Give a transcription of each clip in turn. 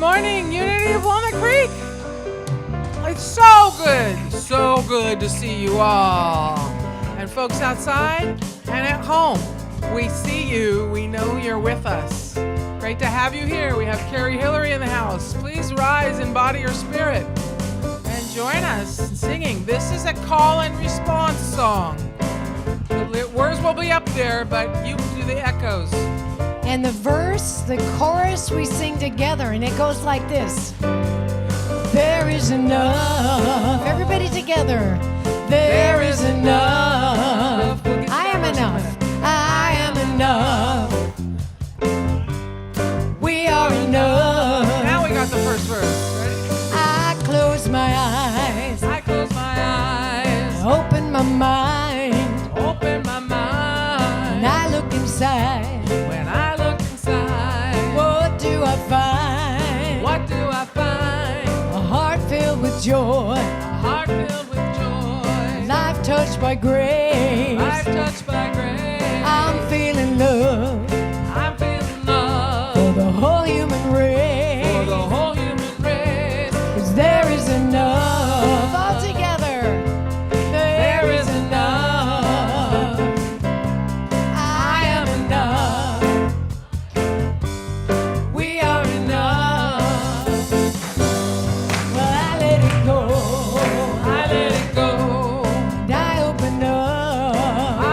morning, Unity of Walnut Creek. It's so good to see you all. And folks outside and at home, we see you. We know you're with us. Great to have you here. We have Karie, Hillery in the house. Please rise in body or spirit and join us in singing. This is a call and response song. The words will be up there, but you do the echoes. And the verse, the chorus, we sing together, and it goes like this. There is enough. Everybody together. There is enough. I am enough. I am enough. We are enough. Now we got the first verse. Ready? I close my eyes. I close my eyes. Open my mind. Open my mind. And I look inside. When I look inside, What do I find? what do I find? A heart filled with joy. A heart filled with joy. Life touched by grace. Life touched by grace. I'm feeling love I'm feeling love for the whole human race. for the whole human race. 'Cause there is enough. All together. There is enough. I am enough. We are enough. Well, I let it go. I let it go. And I open up.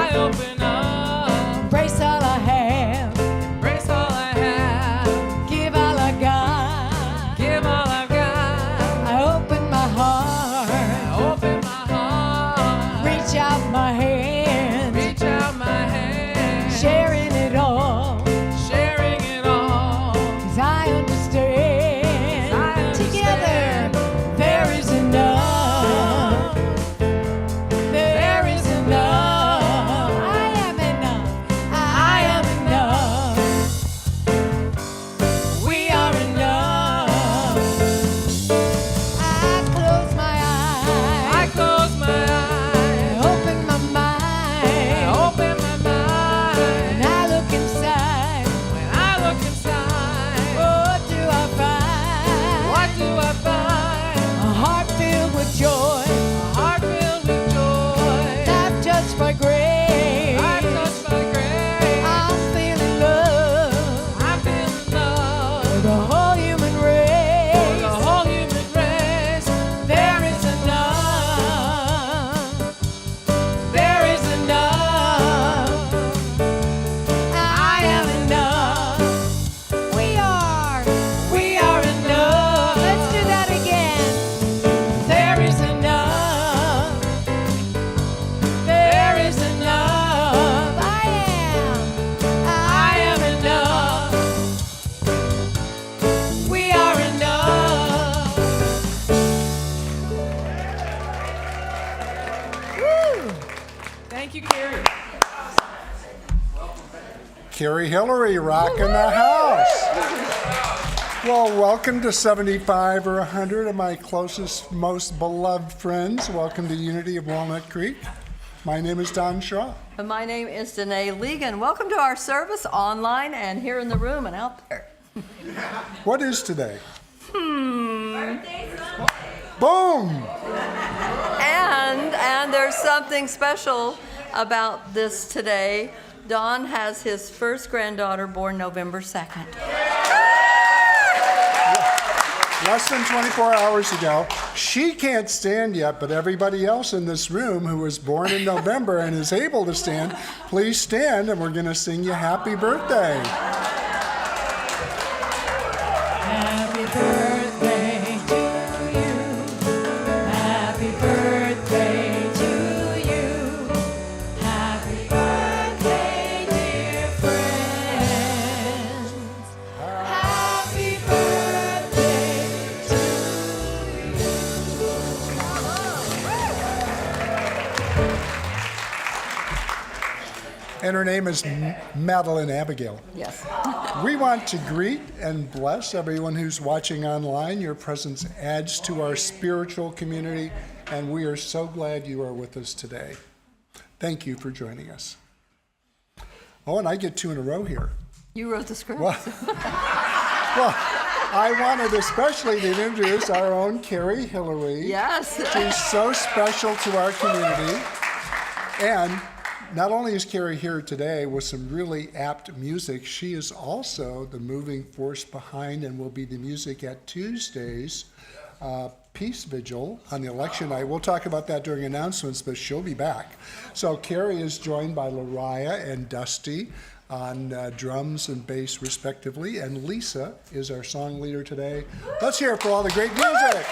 I open up. Embrace all I have. Embrace all I have. Give all I got. Give all I've got. I open my heart. I open my heart. Reach out my hand. Reach out my hand. Sharing it all. Sharing it all. 'Cause I understand. 'Cause I Together, understand. there is enough. There is enough. I am enough. I am enough. We are enough. I close my eyes. I close my eyes. Open my mind. I open my mind. And I look inside. When I look inside, What do I find? what do I find? A heart filled with joy. A heart filled with joy. Life touched by grace. I'm touched by grace. I'm feeling love I'm feeling for love the whole human race. for the whole human race. There is enough. There is enough. I am enough. We are enough. Let's do that again. There is enough. There is enough. I am enough. We are enough. Woo! Thank you, Karie. Karie, Hillery, rocking the house. Well, welcome to 75 or 100 of my closest, most beloved friends. Welcome to Unity of Walnut Creek. My name is Don Shaw. And my name is Danae Legan. Welcome to our service online and here in the room and out there. What is today? Boom! And there's something special about this today. Don has his first granddaughter born November 2nd. Less than 24 hours ago. She can't stand yet, but everybody else in this room who was born in November and is able to stand, please stand and we're going to sing you happy birthday. Happy birthday to you. Happy birthday to you. Happy birthday, dear friends. Happy birthday to And her name is Madeline Abigail. Yes. We want to greet and bless everyone who's watching online. Your presence adds to our spiritual community, and we are so glad you are with us today. Thank you for joining us. Oh, and I get two in a row here. You wrote the script. Well, I wanted especially to introduce our own Karie Hillery. Yes. She's so special to our community. And not only is Karie here today with some really apt music, she is also the moving force behind and will be the music at Tuesday's Peace Vigil on the election night. We'll talk about that during announcements, but she'll be back. So Karie is joined by Lariah and Dusty on drums and bass respectively, and Lisa is our song leader today. Let's hear it for all the great music.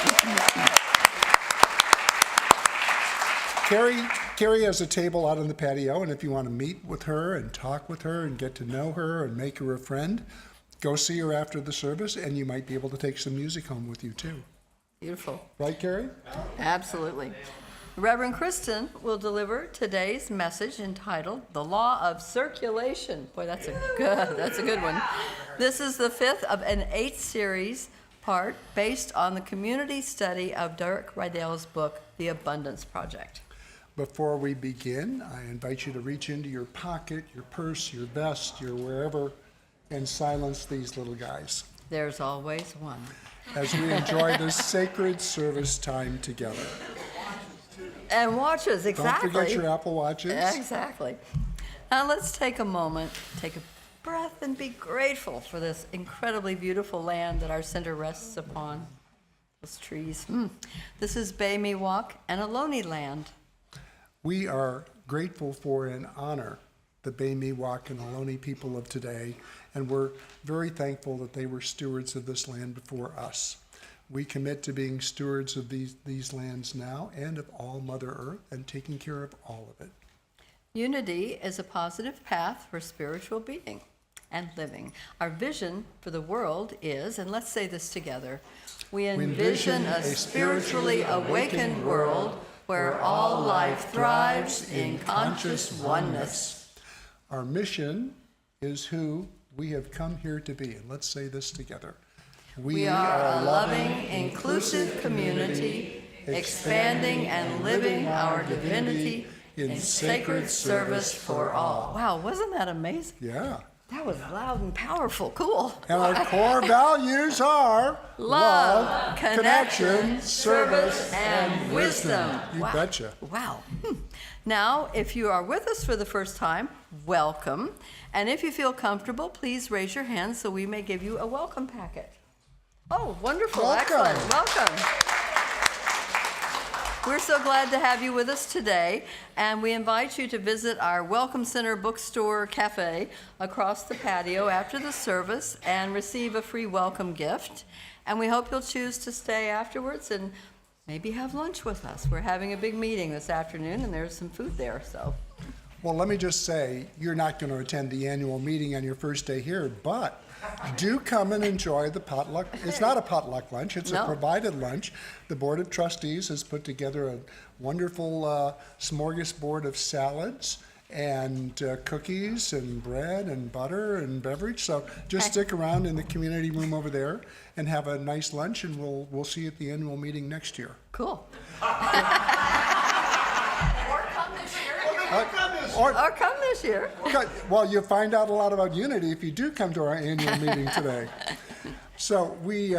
Karie has a table out on the patio, and if you want to meet with her and talk with her and get to know her and make her a friend, go see her after the service, and you might be able to take some music home with you too. Beautiful. Right, Karie? Absolutely. Reverend Kristen will deliver today's message entitled The Law of Circulation. Boy, that's a good one. This is the 5th of an 8 series part based on the community study of Derek Rydell's book, The Abundance Project. Before we begin, I invite you to reach into your pocket, your purse, your vest, your wherever, and silence these little guys There's always one. as we enjoy this sacred service time together. And watches, exactly. Don't forget your Apple Watches. Exactly. Now let's take a moment, take a breath, and be grateful for this incredibly beautiful land that our center rests upon. Those trees. This is Bay Miwok and Ohlone land. We are grateful for and honor the Bay Miwok and Ohlone people of today, and we're very thankful that they were stewards of this land before us. We commit to being stewards of these lands now and of all Mother Earth and taking care of all of it. Unity is a positive path for spiritual being and living. Our vision for the world is, and let's say this together, we envision a spiritually awakened world where all life thrives in conscious oneness. Our mission is who we have come here to be, and let's say this together. We are a loving, inclusive community, expanding and living our divinity in sacred service for all. Wow, wasn't that amazing? Yeah. That was loud and powerful. Cool. And our core values are Love, connection, service, and wisdom. You betcha. Wow. Now, if you are with us for the first time, welcome. And if you feel comfortable, please raise your hand so we may give you a welcome packet. Oh, wonderful. Welcome. Excellent. Welcome. We're so glad to have you with us today, and we invite you to visit our Welcome Center Bookstore Cafe across the patio after the service and receive a free welcome gift. And we hope you'll choose to stay afterwards and maybe have lunch with us. We're having a big meeting this afternoon, and there's some food there, so. Well, let me just say, you're not going to attend the annual meeting on your first day here, but do come and enjoy the potluck. It's not a potluck lunch, it's a provided lunch. The Board of Trustees has put together a wonderful smorgasbord of salads and cookies and bread and butter and beverage. So just stick around in the community room over there and have a nice lunch, and we'll see you at the annual meeting next year. Cool. Or come this year. well, you'll find out a lot about Unity if you do come to our annual meeting today. So we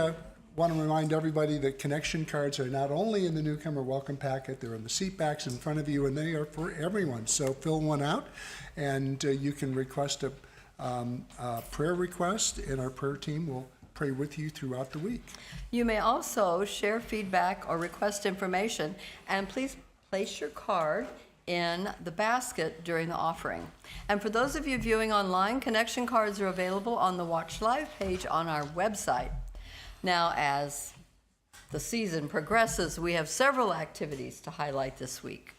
want to remind everybody that connection cards are not only in the newcomer welcome packet, they're in the seat backs in front of you, and they are for everyone. So fill one out, and you can request a prayer request, and our prayer team will pray with you throughout the week. You may also share feedback or request information, and please place your card in the basket during the offering. And for those of you viewing online, connection cards are available on the Watch Live page on our website. Now, as the season progresses, we have several activities to highlight this week.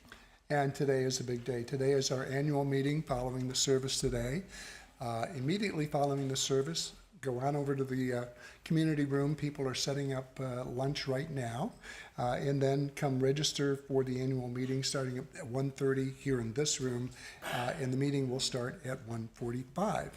And today is a big day. Today is our annual meeting following the service today. Immediately following the service, go on over to the community room. People are setting up lunch right now. And then come register for the annual meeting starting at 1:30 here in this room. And the meeting will start at 1:45.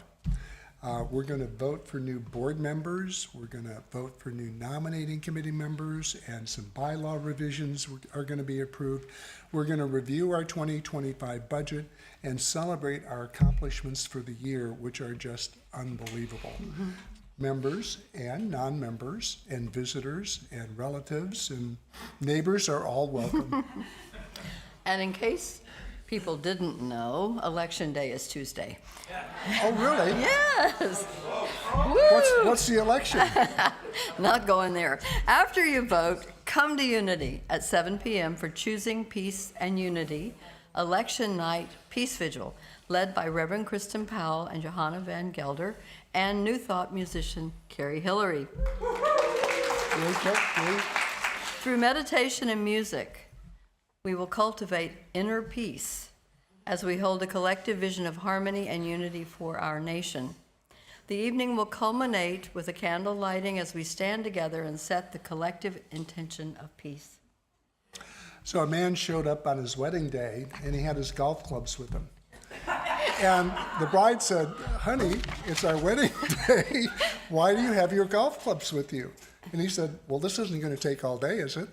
We're going to vote for new board members. We're going to vote for new nominating committee members, and some bylaw revisions are going to be approved. We're going to review our 2025 budget and celebrate our accomplishments for the year, which are just unbelievable. members and non-members and visitors and relatives and neighbors are all welcome. And in case people didn't know, Election Day is Tuesday. Oh, really? Yes. Woo! What's the election? Not going there. After you vote, come to Unity at 7 p.m. for Choosing Peace and Unity, Election Night Peace Vigil, led by Reverend Kristen Powell and Johanna Van Gelder, and New Thought musician Karie Hillery. Through meditation and music, we will cultivate inner peace as we hold a collective vision of harmony and unity for our nation. The evening will culminate with a candle lighting as we stand together and set the collective intention of peace. So a man showed up on his wedding day, and he had his golf clubs with him. And the bride said, "Honey, it's our wedding day. Why do you have your golf clubs with you?" And he said, "Well, this isn't going to take all day, is it?"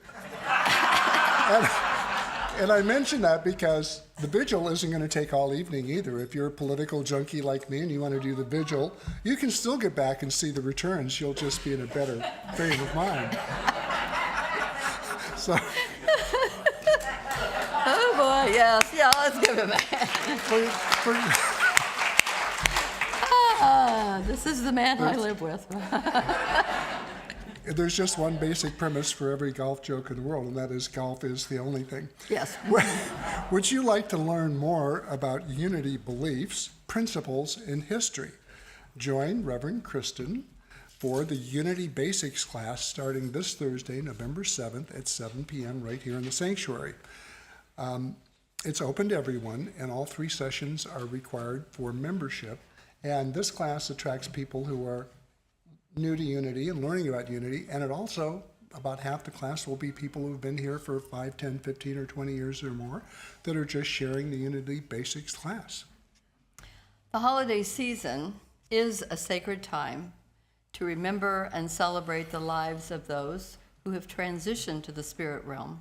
And I mention that because the vigil isn't going to take all evening either. If you're a political junkie like me and you want to do the vigil, you can still get back and see the returns. You'll just be in a better frame of mind. So, Oh boy, yes, yeah, let's give him a this is the man I live with. there's just one basic premise for every golf joke in the world, and that is golf is the only thing. Yes. Would you like to learn more about Unity beliefs, principles, and history? Join Reverend Kristen for the Unity Basics class starting this Thursday, November 7th at 7 p.m. right here in the sanctuary. It's open to everyone, and all 3 sessions are required for membership. And this class attracts people who are new to Unity and learning about Unity, and it also, about half the class will be people who've been here for 5, 10, 15, or 20 years or more that are just sharing the Unity Basics class. The holiday season is a sacred time to remember and celebrate the lives of those who have transitioned to the spirit realm.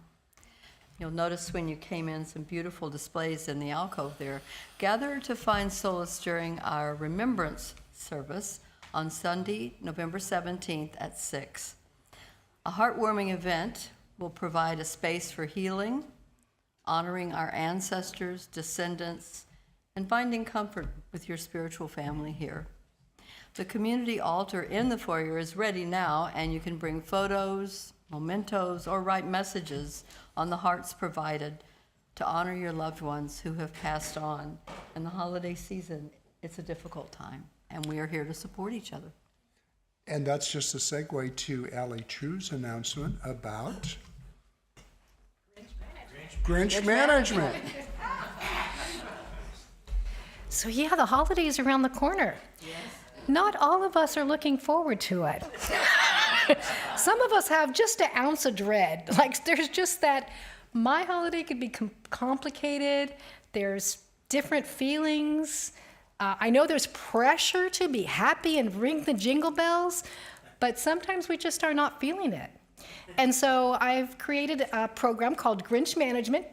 You'll notice when you came in some beautiful displays in the alcove there. Gather to find solace during our remembrance service on Sunday, November 17th at 6. A heartwarming event will provide a space for healing, honoring our ancestors, descendants, and finding comfort with your spiritual family here. The community altar in the foyer is ready now, and you can bring photos, mementos, or write messages on the hearts provided to honor your loved ones who have passed on. In the holiday season, it's a difficult time, and we are here to support each other. And that's just a segue to Allie True's announcement about Grinch management. So yeah, the holidays around the corner. Yes. Not all of us are looking forward to it. Some of us have just an ounce of dread. Like there's just that, my holiday could be complicated. There's different feelings. I know there's pressure to be happy and ring the jingle bells, but sometimes we just are not feeling it. And so I've created a program called Grinch Management.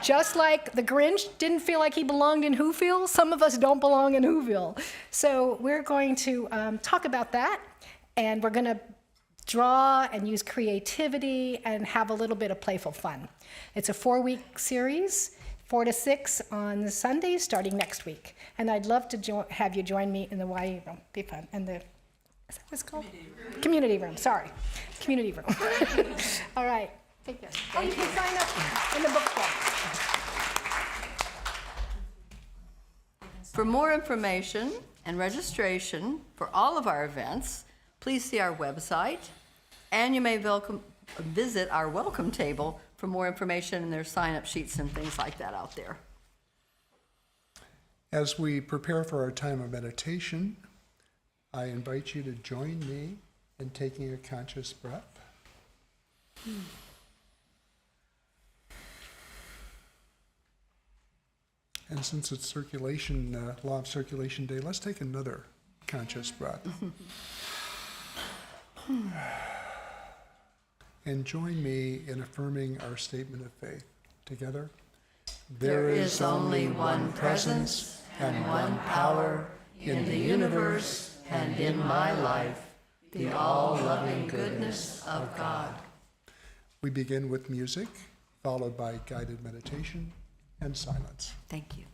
Just like the Grinch didn't feel like he belonged in Whoville, some of us don't belong in Whoville. So we're going to talk about that, and we're going to draw and use creativity and have a little bit of playful fun. It's a 4-week series, 4 to 6 on Sundays starting next week. And I'd love to have you join me in the YA room. Be fun. And the, is that what it's called? Community room. Sorry. Community room. All right. Take this. Oh, you can sign up in the book club. For more information and registration for all of our events, please see our website, and you may visit our welcome table for more information, and there's sign-up sheets and things like that out there. As we prepare for our time of meditation, I invite you to join me in taking a conscious breath. And since it's law of circulation day, let's take another conscious breath. And join me in affirming our statement of faith. Together. There is only one presence and one power in the universe and in my life the all-loving goodness of God. We begin with music, followed by guided meditation and silence. Thank you.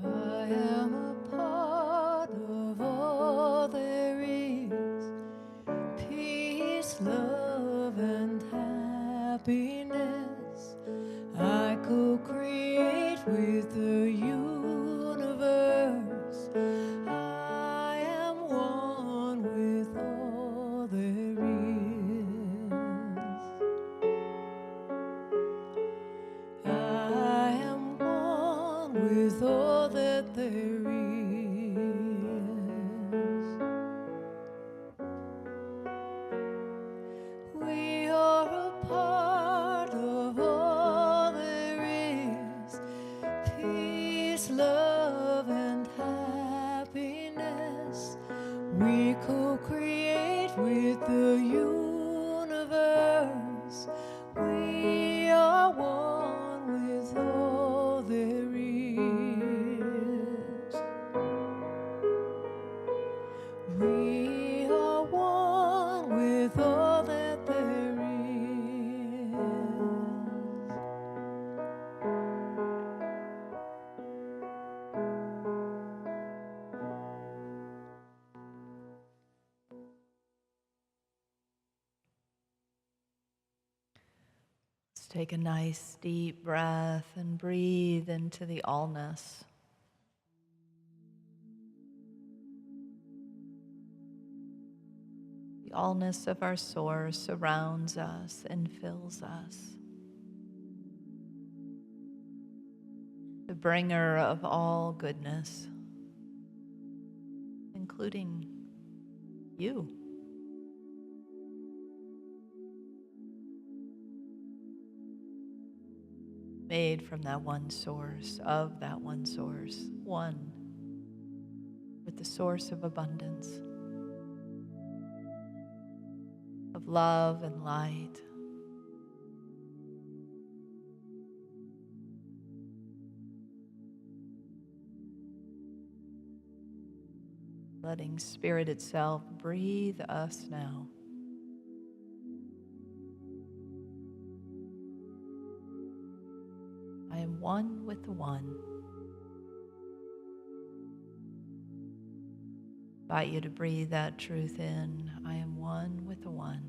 I am a part of all there is, peace, love, and happiness. I co-create with the universe. I am one with all there is. I am one with all that there is. We are a part of all there is, peace, love, and happiness. We co-create with the universe. We are one with all there is. We are one with all that there is. Let's take a nice deep breath and breathe into the allness. The allness of our source surrounds us and fills us. The bringer of all goodness, including you. Made from that one source, of that one source, one with the source of abundance, of love and light. Letting Spirit itself breathe us now. I am one with the one. I invite you to breathe that truth in. I am one with the one.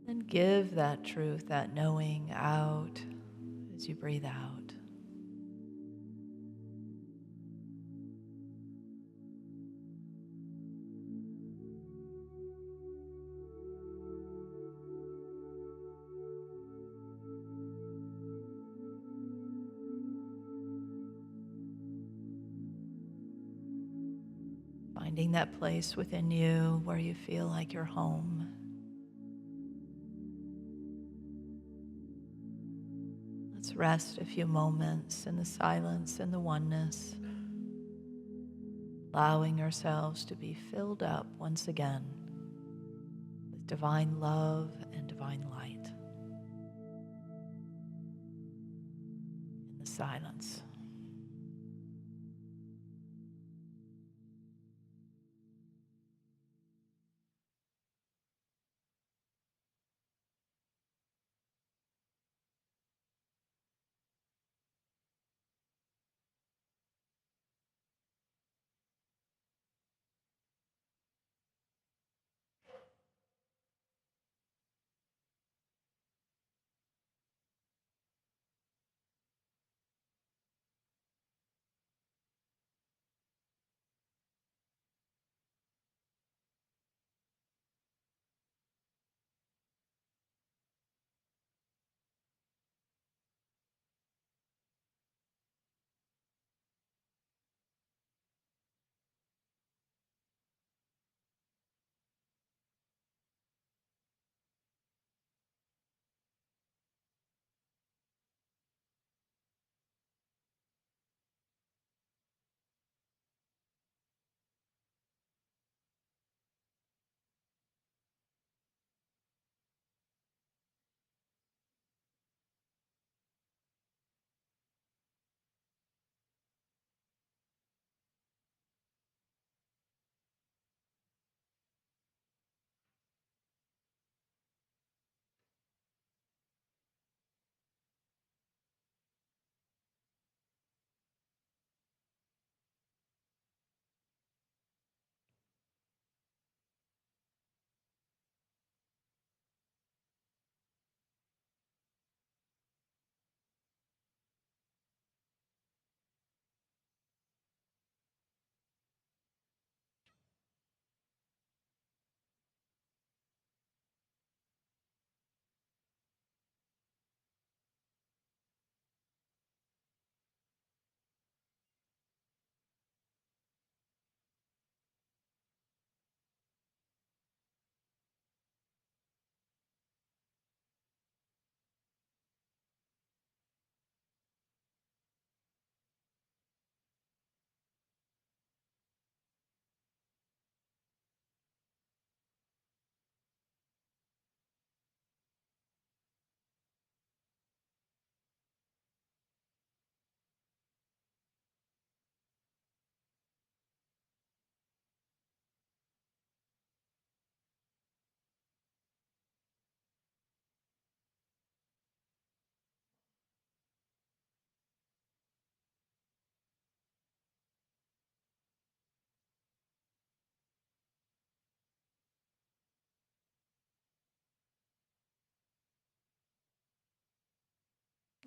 And give that truth, that knowing out as you breathe out. Finding that place within you where you feel like you're home. Let's rest a few moments in the silence and the oneness, allowing ourselves to be filled up once again with divine love and divine light. In the silence.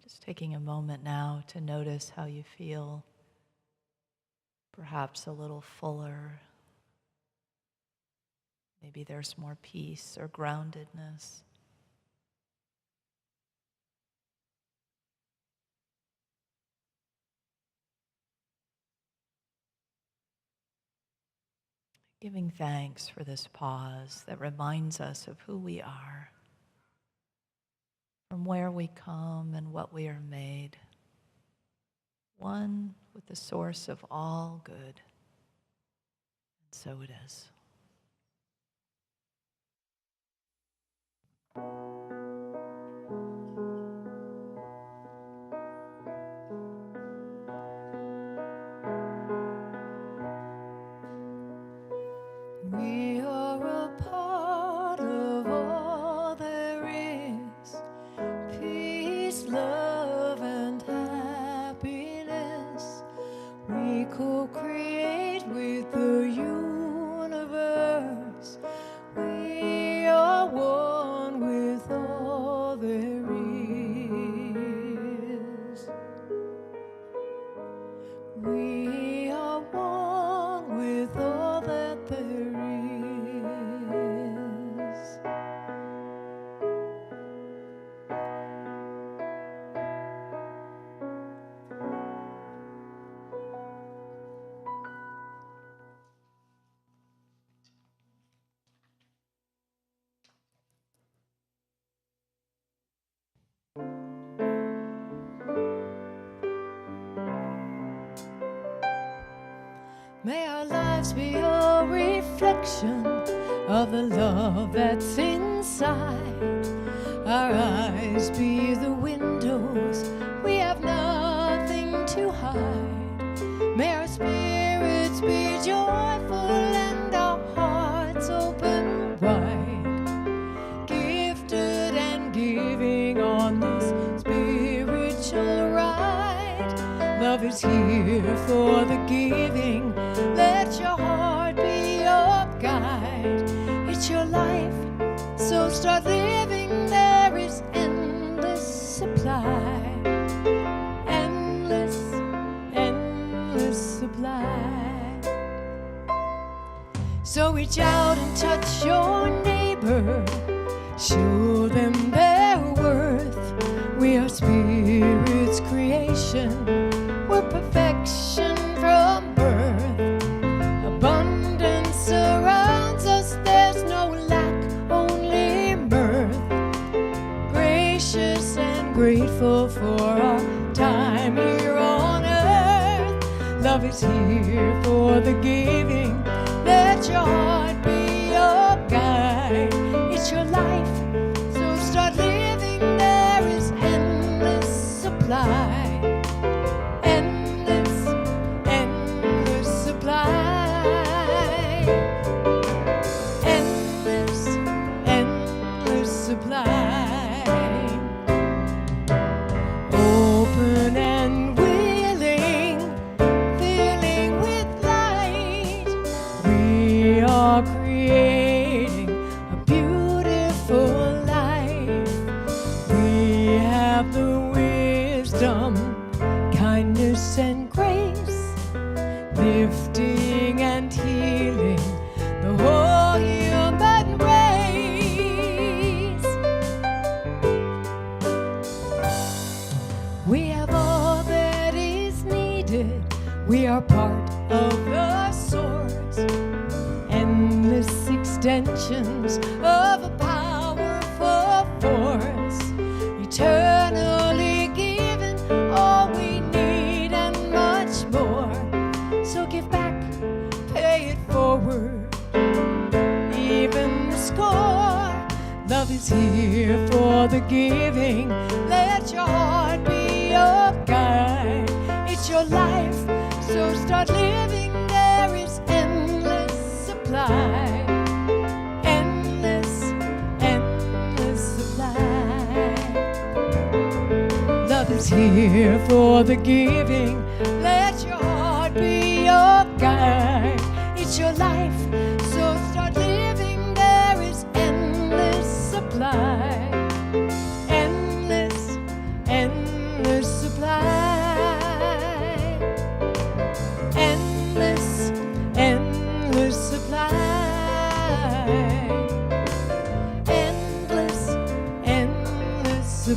Just taking a moment now to notice how you feel, perhaps a little fuller. Maybe there's more peace or groundedness. Giving thanks for this pause that reminds us of who we are, from where we come and what we are made, one with the source of all good. And so it is. We are a part of all there is. Peace, love, and happiness. We co-create with the universe. We are one with all there is. We are one with all that there is. May our lives be a reflection of the love that's inside. Our eyes be the windows, we have nothing to hide. May our spirits be joyful and our hearts open wide. Gifted and giving on this spiritual ride. Love is here for the giving. Let your heart be your guide. It's your life, so start living. There is endless supply. Endless, endless supply. So reach out and touch your neighbor. Show them their worth. We are spirit's creation. We're perfection from birth. Abundance surrounds us, there's no lack, only mirth. Gracious and grateful for our time here on earth. Love is here for the giving. Let your heart be your guide. It's your life, so start living. There is endless supply. Open and willing, filling with light. We are creating a beautiful life. We have the wisdom, kindness, and grace, lifting and healing the whole human race. We have all that is needed. We are part of the source. Endless extensions of a powerful force. Eternally given all we need and much more. So give back, pay it forward, even the score. Love is here for the giving. Let your heart be your guide. It's your life, so start living. There is endless supply. Endless, endless supply. Love is here for the giving. Let your heart be your guide. It's your life, so start living. There is endless supply. Endless, endless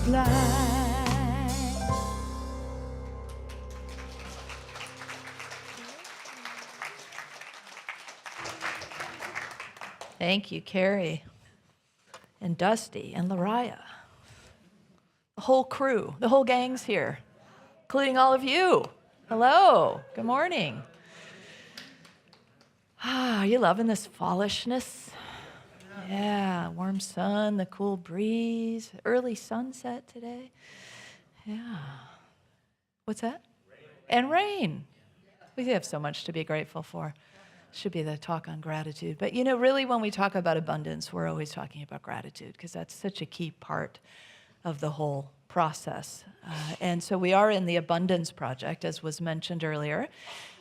supply. Thank you, Karie, and Dusty, and Lariah. The whole crew, the whole gang's here, including all of you. Hello, good morning. Are you loving this fallishness? Yeah, warm sun, the cool breeze, early sunset today. Yeah. What's that? And rain. We have so much to be grateful for. Should be the talk on gratitude. But you know, really when we talk about abundance, we're always talking about gratitude because that's such a key part of the whole process. And so we are in the Abundance Project, as was mentioned earlier,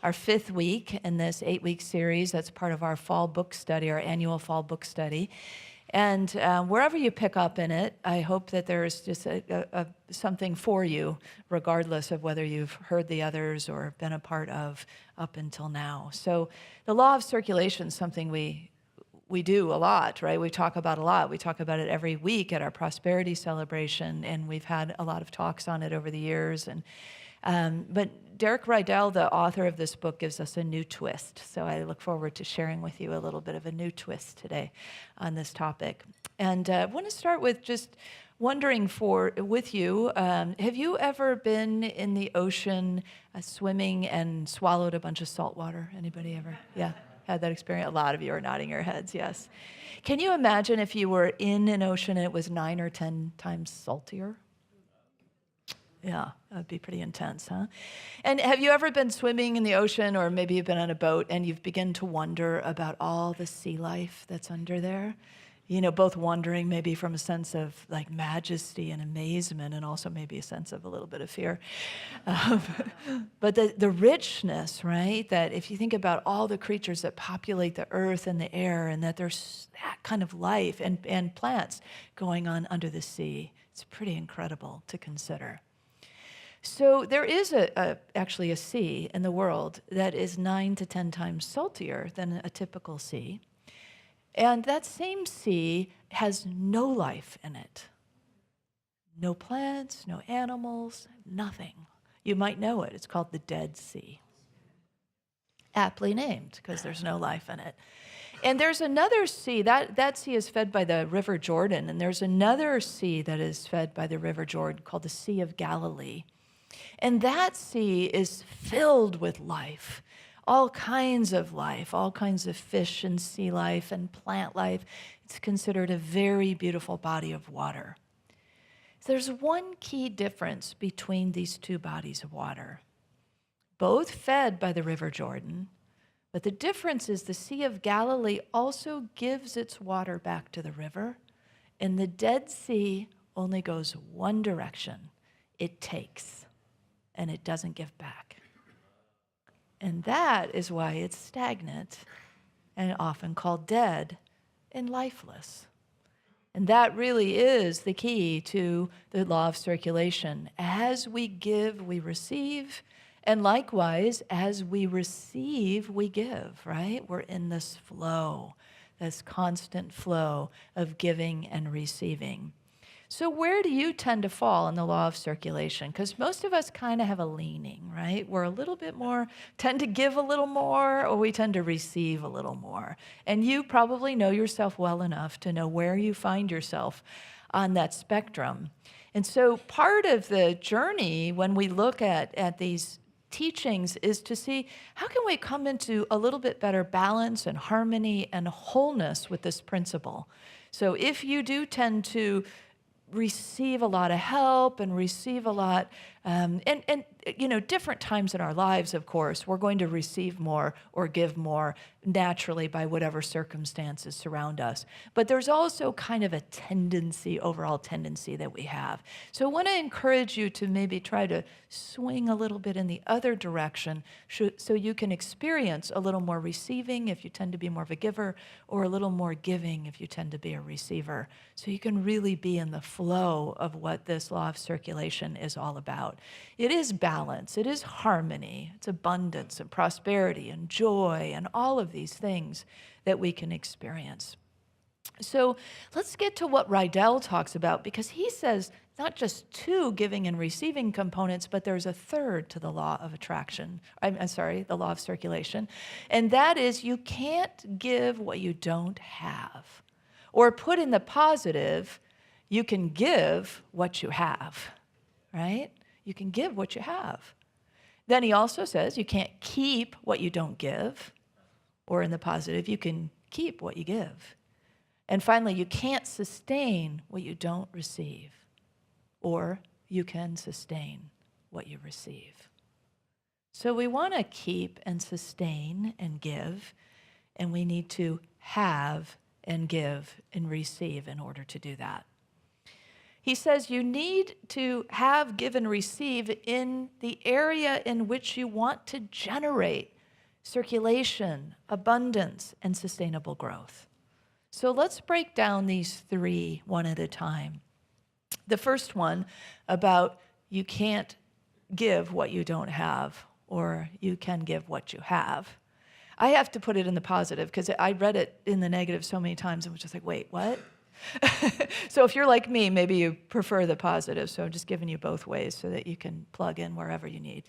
our 5th week in this 8-week series. That's part of our fall book study, our annual fall book study. And wherever you pick up in it, I hope that there's just something for you, regardless of whether you've heard the others or been a part of up until now. So the law of circulation is something we do a lot, right? We talk about a lot. We talk about it every week at our prosperity celebration, and we've had a lot of talks on it over the years. But Derek Rydell, the author of this book, gives us a new twist. So I look forward to sharing with you a little bit of a new twist today on this topic. And I want to start with just wondering with you, have you ever been in the ocean swimming and swallowed a bunch of salt water? Anybody ever? Yeah, had that experience? A lot of you are nodding your heads, yes. Can you imagine if you were in an ocean and it was 9 or 10 times saltier? Yeah, that would be pretty intense, huh? And have you ever been swimming in the ocean, or maybe you've been on a boat and you've begun to wonder about all the sea life that's under there? You know, both wondering maybe from a sense of like majesty and amazement, and also maybe a sense of a little bit of fear. But the richness, right? That if you think about all the creatures that populate the earth and the air, and that there's that kind of life and plants going on under the sea, it's pretty incredible to consider. So there is actually a sea in the world that is 9 to 10 times saltier than a typical sea. And that same sea has no life in it. No plants, no animals, nothing. You might know it. It's called the Dead Sea. Aptly named because there's no life in it. And there's another sea, that sea is fed by the River Jordan, and there's another sea that is fed by the River Jordan called the Sea of Galilee. And that sea is filled with life, all kinds of life, all kinds of fish and sea life and plant life. It's considered a very beautiful body of water. There's one key difference between these two bodies of water, both fed by the River Jordan, but the difference is the Sea of Galilee also gives its water back to the river, and the Dead Sea only goes one direction. It takes, and it doesn't give back. And that is why it's stagnant and often called dead and lifeless. And that really is the key to the law of circulation. As we give, we receive. And likewise, as we receive, we give, right? We're in this flow, this constant flow of giving and receiving. So where do you tend to fall in the law of circulation? Because most of us kind of have a leaning, right? We're a little bit more, tend to give a little more, or we tend to receive a little more. And you probably know yourself well enough to know where you find yourself on that spectrum. And so part of the journey when we look at these teachings is to see how can we come into a little bit better balance and harmony and wholeness with this principle. So if you do tend to receive a lot of help and receive a lot, and you know, different times in our lives, of course, we're going to receive more or give more naturally by whatever circumstances surround us. But there's also kind of a tendency, overall tendency that we have. So I want to encourage you to maybe try to swing a little bit in the other direction so you can experience a little more receiving if you tend to be more of a giver, or a little more giving if you tend to be a receiver. So you can really be in the flow of what this law of circulation is all about. It is balance, it is harmony, it's abundance and prosperity and joy and all of these things that we can experience. So let's get to what Rydell talks about, because he says not just two giving and receiving components, but there's a third to the law of attraction. The law of circulation. And that is, you can't give what you don't have. Or put in the positive, you can give what you have, right? You can give what you have. Then he also says you can't keep what you don't give. Or in the positive, you can keep what you give. And finally, you can't sustain what you don't receive. Or you can sustain what you receive. So we want to keep and sustain and give, and we need to have and give and receive in order to do that. He says you need to have, give, and receive in the area in which you want to generate circulation, abundance, and sustainable growth. So let's break down these three one at a time. The first one about you can't give what you don't have, or you can give what you have. I have to put it in the positive because I read it in the negative so many times and was just like, wait, what? So if you're like me, maybe you prefer the positive. So I'm just giving you both ways so that you can plug in wherever you need.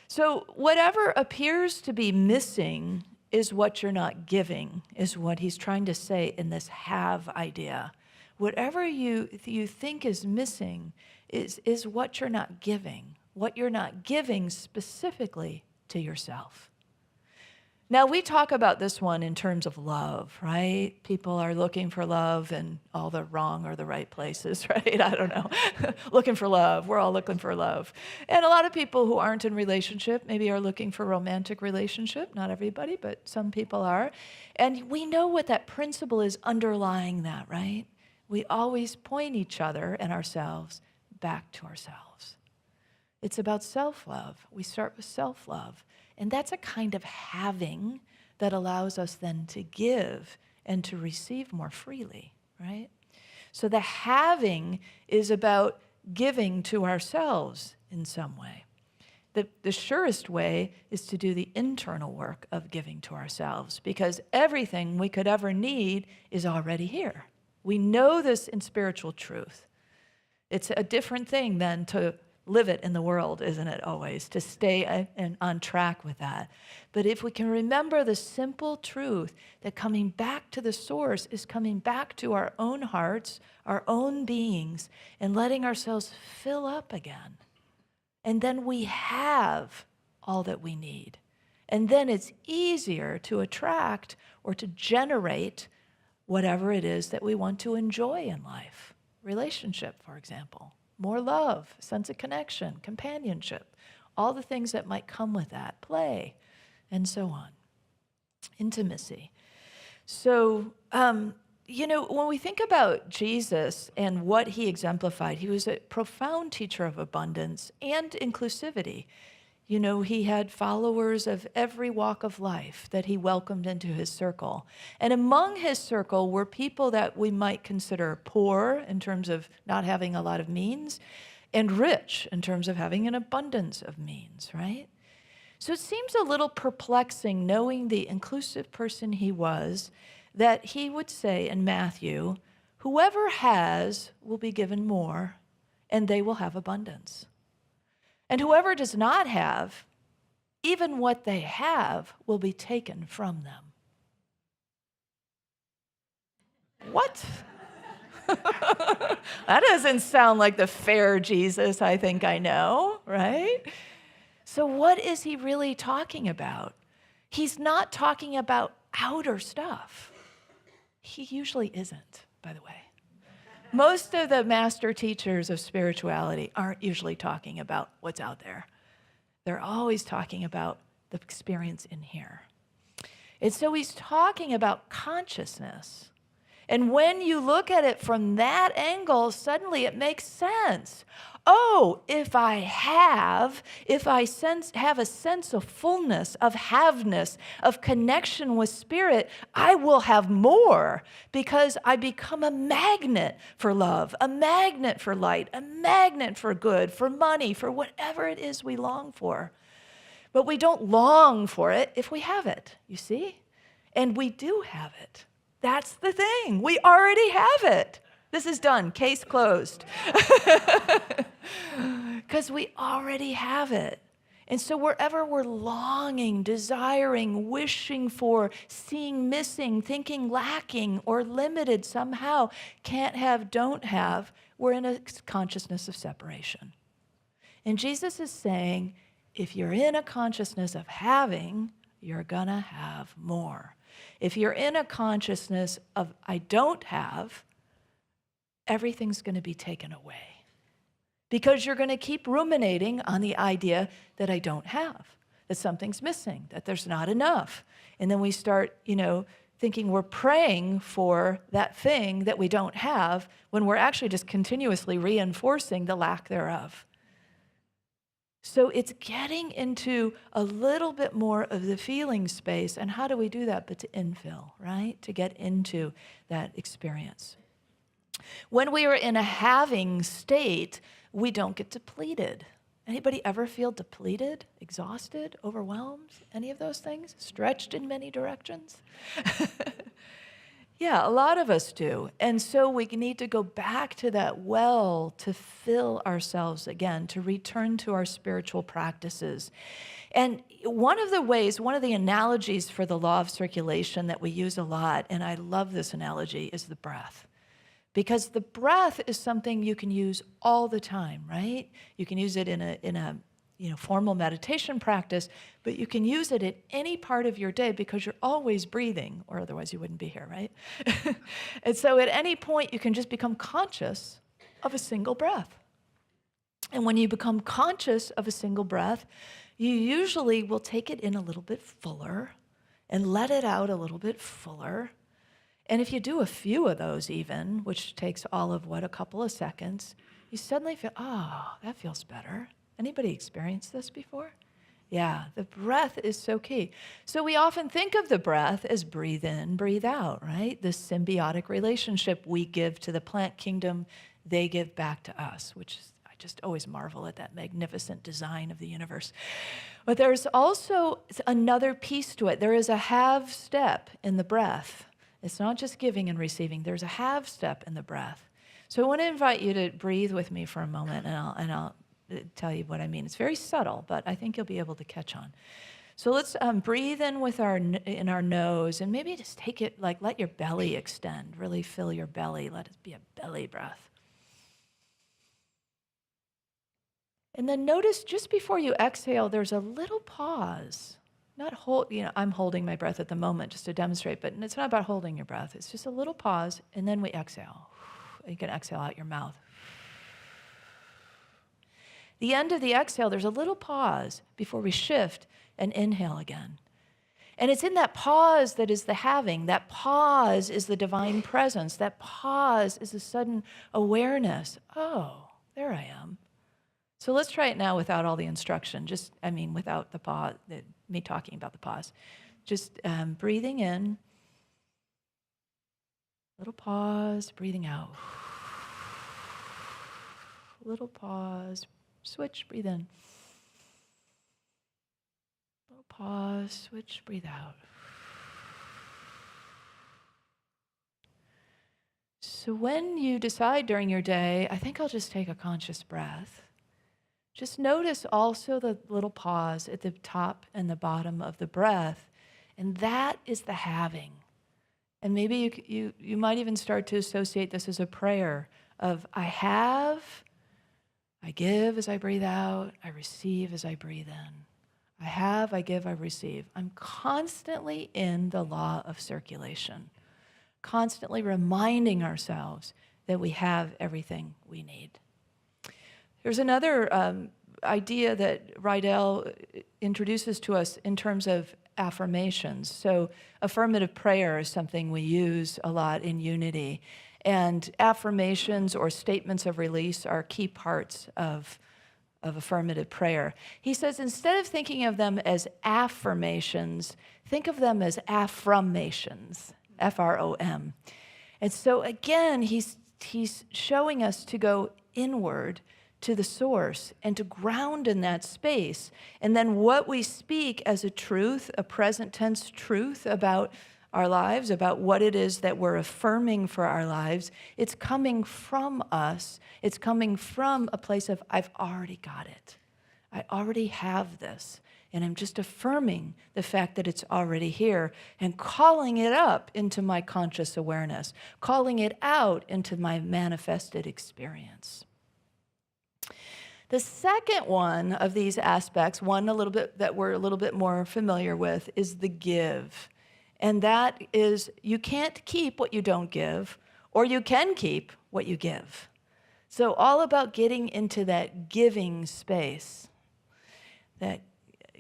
So whatever appears to be missing is what you're not giving, is what he's trying to say in this have idea. Whatever you think is missing is what you're not giving. What you're not giving specifically to yourself. Now, we talk about this one in terms of love, right? People are looking for love in all the wrong or the right places, right? I don't know. Looking for love. We're all looking for love. And a lot of people who aren't in relationship maybe are looking for romantic relationship. Not everybody, but some people are. And we know what that principle is underlying that, right? We always point each other and ourselves back to ourselves. It's about self-love. We start with self-love. And that's a kind of having that allows us then to give and to receive more freely, right? So the having is about giving to ourselves in some way. The surest way is to do the internal work of giving to ourselves, because everything we could ever need is already here. We know this in spiritual truth. It's a different thing than to live it in the world, isn't it, always, to stay on track with that. But if we can remember the simple truth that coming back to the source is coming back to our own hearts, our own beings, and letting ourselves fill up again. And then we have all that we need. And then it's easier to attract or to generate whatever it is that we want to enjoy in life. Relationship, for example. More love, sense of connection, companionship, all the things that might come with that, play, and so on. Intimacy. So, when we think about Jesus and what he exemplified, he was a profound teacher of abundance and inclusivity. He had followers of every walk of life that he welcomed into his circle. And among his circle were people that we might consider poor in terms of not having a lot of means, and rich in terms of having an abundance of means, right? So it seems a little perplexing, knowing the inclusive person he was, that he would say in Matthew, whoever has will be given more, and they will have abundance. And whoever does not have, even what they have will be taken from them. What? That doesn't sound like the fair Jesus I think I know, right? So what is he really talking about? He's not talking about outer stuff. He usually isn't, by the way. Most of the master teachers of spirituality aren't usually talking about what's out there. They're always talking about the experience in here. And so he's talking about consciousness. And when you look at it from that angle, suddenly it makes sense. Oh, if I have a sense of fullness, of haveness, of connection with spirit, I will have more because I become a magnet for love, a magnet for light, a magnet for good, for money, for whatever it is we long for. But we don't long for it if we have it, you see? And we do have it. That's the thing. We already have it. This is done. Case closed. Because we already have it. And so wherever we're longing, desiring, wishing for, seeing missing, thinking lacking or limited somehow, can't have, don't have, we're in a consciousness of separation. And Jesus is saying, if you're in a consciousness of having, you're gonna have more. If you're in a consciousness of I don't have, everything's gonna be taken away. Because you're gonna keep ruminating on the idea that I don't have, that something's missing, that there's not enough. And then we start, thinking we're praying for that thing that we don't have when we're actually just continuously reinforcing the lack thereof. So it's getting into a little bit more of the feeling space. And how do we do that? But to infill, right? To get into that experience. When we are in a having state, we don't get depleted. Anybody ever feel depleted, exhausted, overwhelmed? Any of those things? Stretched in many directions? Yeah, a lot of us do. And so we need to go back to that well to fill ourselves again, to return to our spiritual practices. And one of the analogies for the law of circulation that we use a lot, and I love this analogy, is the breath. Because the breath is something you can use all the time, right? You can use it in a formal meditation practice, but you can use it at any part of your day because you're always breathing, or otherwise you wouldn't be here, right? And so at any point, you can just become conscious of a single breath. And when you become conscious of a single breath, you usually will take it in a little bit fuller and let it out a little bit fuller. And if you do a few of those even, which takes all of a couple of seconds, you suddenly feel, oh, that feels better. Anybody experienced this before? Yeah, the breath is so key. So we often think of the breath as breathe in, breathe out, right? This symbiotic relationship we give to the plant kingdom, they give back to us, which is, I just always marvel at that magnificent design of the universe. But there's also another piece to it. There is a have step in the breath. It's not just giving and receiving. There's a have step in the breath. So I want to invite you to breathe with me for a moment, and I'll tell you what I mean. It's very subtle, but I think you'll be able to catch on. So let's breathe in with our nose, and maybe just take it, let your belly extend. Really fill your belly. Let it be a belly breath. And then notice just before you exhale, there's a little pause. I'm holding my breath at the moment just to demonstrate, but it's not about holding your breath. It's just a little pause, and then we exhale. You can exhale out your mouth. The end of the exhale, there's a little pause before we shift and inhale again. And it's in that pause that is the having. That pause is the divine presence. That pause is a sudden awareness. Oh, there I am. So let's try it now without all the instruction. Without the pause, me talking about the pause. Just breathing in. Little pause, breathing out. Little pause. Switch, breathe in. Little pause, switch, breathe out. So when you decide during your day, I think I'll just take a conscious breath, just notice also the little pause at the top and the bottom of the breath, and that is the having. And maybe you might even start to associate this as a prayer of I have, I give as I breathe out, I receive as I breathe in. I have, I give, I receive. I'm constantly in the law of circulation, constantly reminding ourselves that we have everything we need. There's another idea that Rydell introduces to us in terms of affirmations. So affirmative prayer is something we use a lot in Unity. And affirmations or statements of release are key parts of affirmative prayer. He says instead of thinking of them as affirmations, think of them as affirmations, F-R-O-M. And so again, he's showing us to go inward to the source and to ground in that space. And then what we speak as a truth, a present tense truth about our lives, about what it is that we're affirming for our lives, it's coming from us. It's coming from a place of, I've already got it. I already have this. And I'm just affirming the fact that it's already here and calling it up into my conscious awareness, calling it out into my manifested experience. The second one of these aspects, one a little bit that we're a little bit more familiar with, is the give. And that is, you can't keep what you don't give, or you can keep what you give. So all about getting into that giving space. That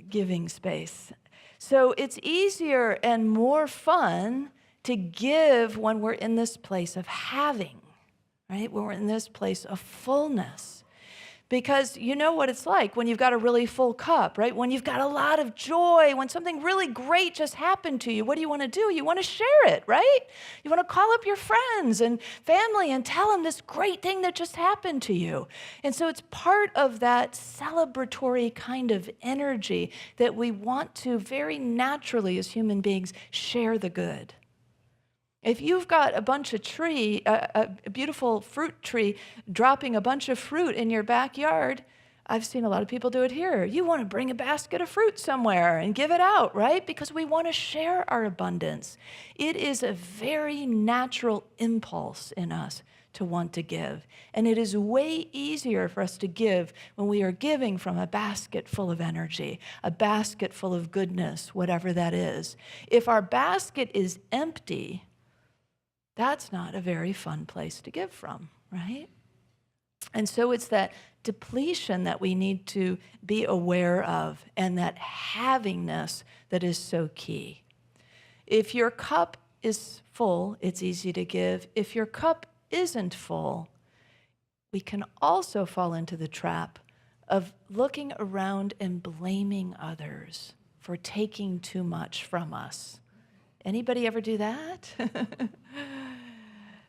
giving space. So it's easier and more fun to give when we're in this place of having, right? When we're in this place of fullness. Because you know what it's like when you've got a really full cup, right? When you've got a lot of joy, when something really great just happened to you, what do? You want to share it, right? You want to call up your friends and family and tell them this great thing that just happened to you. And so it's part of that celebratory kind of energy that we want to very naturally as human beings share the good. If you've got a bunch of a beautiful fruit tree dropping a bunch of fruit in your backyard, I've seen a lot of people do it here. You want to bring a basket of fruit somewhere and give it out, right? Because we want to share our abundance. It is a very natural impulse in us to want to give. And it is way easier for us to give when we are giving from a basket full of energy, a basket full of goodness, whatever that is. If our basket is empty, that's not a very fun place to give from, right? And so it's that depletion that we need to be aware of and that havingness that is so key. If your cup is full, it's easy to give. If your cup isn't full, we can also fall into the trap of looking around and blaming others for taking too much from us. Anybody ever do that?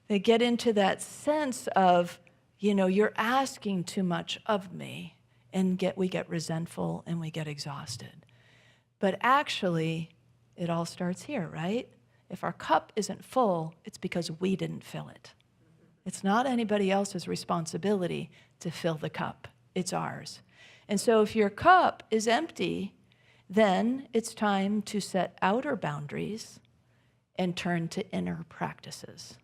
They get into that sense of, you're asking too much of me, and we get resentful and we get exhausted. But actually, it all starts here, right? If our cup isn't full, it's because we didn't fill it. It's not anybody else's responsibility to fill the cup. It's ours. And so if your cup is empty, then it's time to set outer boundaries and turn to inner practices.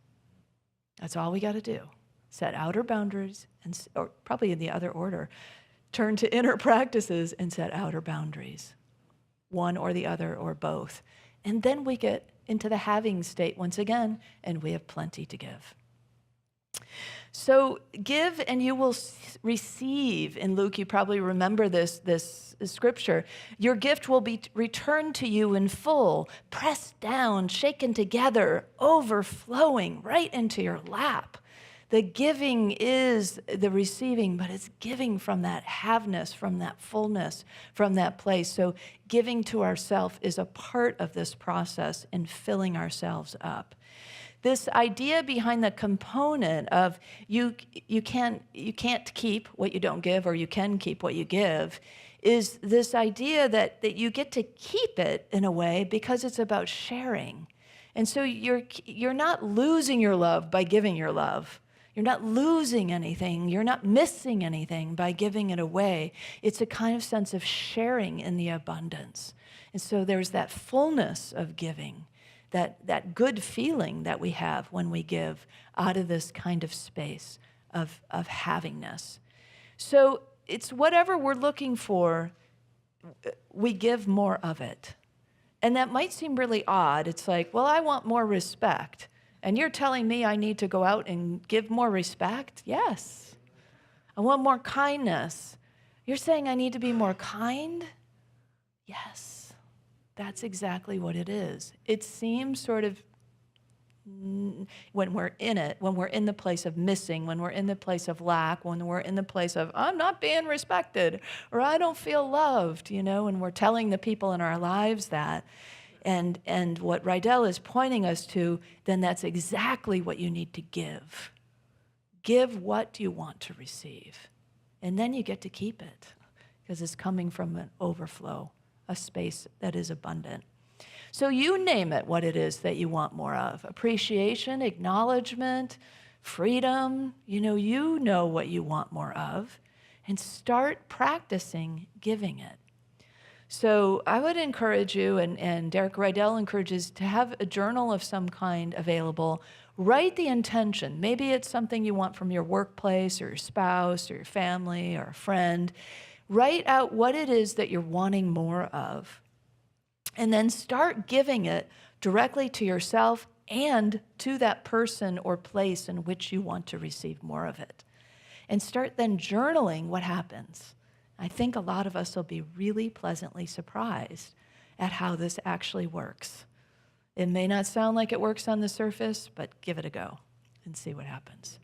That's all we got to do. Set outer boundaries, or probably in the other order, turn to inner practices and set outer boundaries. One or the other or both. And then we get into the having state once again, and we have plenty to give. So give and you will receive. In Luke, you probably remember this scripture. Your gift will be returned to you in full, pressed down, shaken together, overflowing right into your lap. The giving is the receiving, but it's giving from that haveness, from that fullness, from that place. So giving to ourselves is a part of this process in filling ourselves up. This idea behind the component of you can't keep what you don't give, or you can keep what you give, is this idea that you get to keep it in a way because it's about sharing. And so you're not losing your love by giving your love. You're not losing anything. You're not missing anything by giving it away. It's a kind of sense of sharing in the abundance. And so there's that fullness of giving. That good feeling that we have when we give out of this kind of space of havingness. So it's whatever we're looking for, we give more of it. And that might seem really odd. It's like, well, I want more respect. And you're telling me I need to go out and give more respect? Yes. I want more kindness. You're saying I need to be more kind? Yes. That's exactly what it is. It seems sort of, when we're in it, when we're in the place of missing, when we're in the place of lack, when we're in the place of, I'm not being respected, or I don't feel loved, and we're telling the people in our lives that. And what Rydell is pointing us to, then that's exactly what you need to give. Give what you want to receive. And then you get to keep it, because it's coming from an overflow, a space that is abundant. So you name it, what it is that you want more of. Appreciation, acknowledgement, freedom. You know what you want more of. And start practicing giving it. So I would encourage you, and Derek Rydell encourages, to have a journal of some kind available. Write the intention. Maybe it's something you want from your workplace or your spouse or your family or a friend. Write out what it is that you're wanting more of. And then start giving it directly to yourself and to that person or place in which you want to receive more of it. And start then journaling what happens. I think a lot of us will be really pleasantly surprised at how this actually works. It may not sound like it works on the surface, but give it a go and see what happens.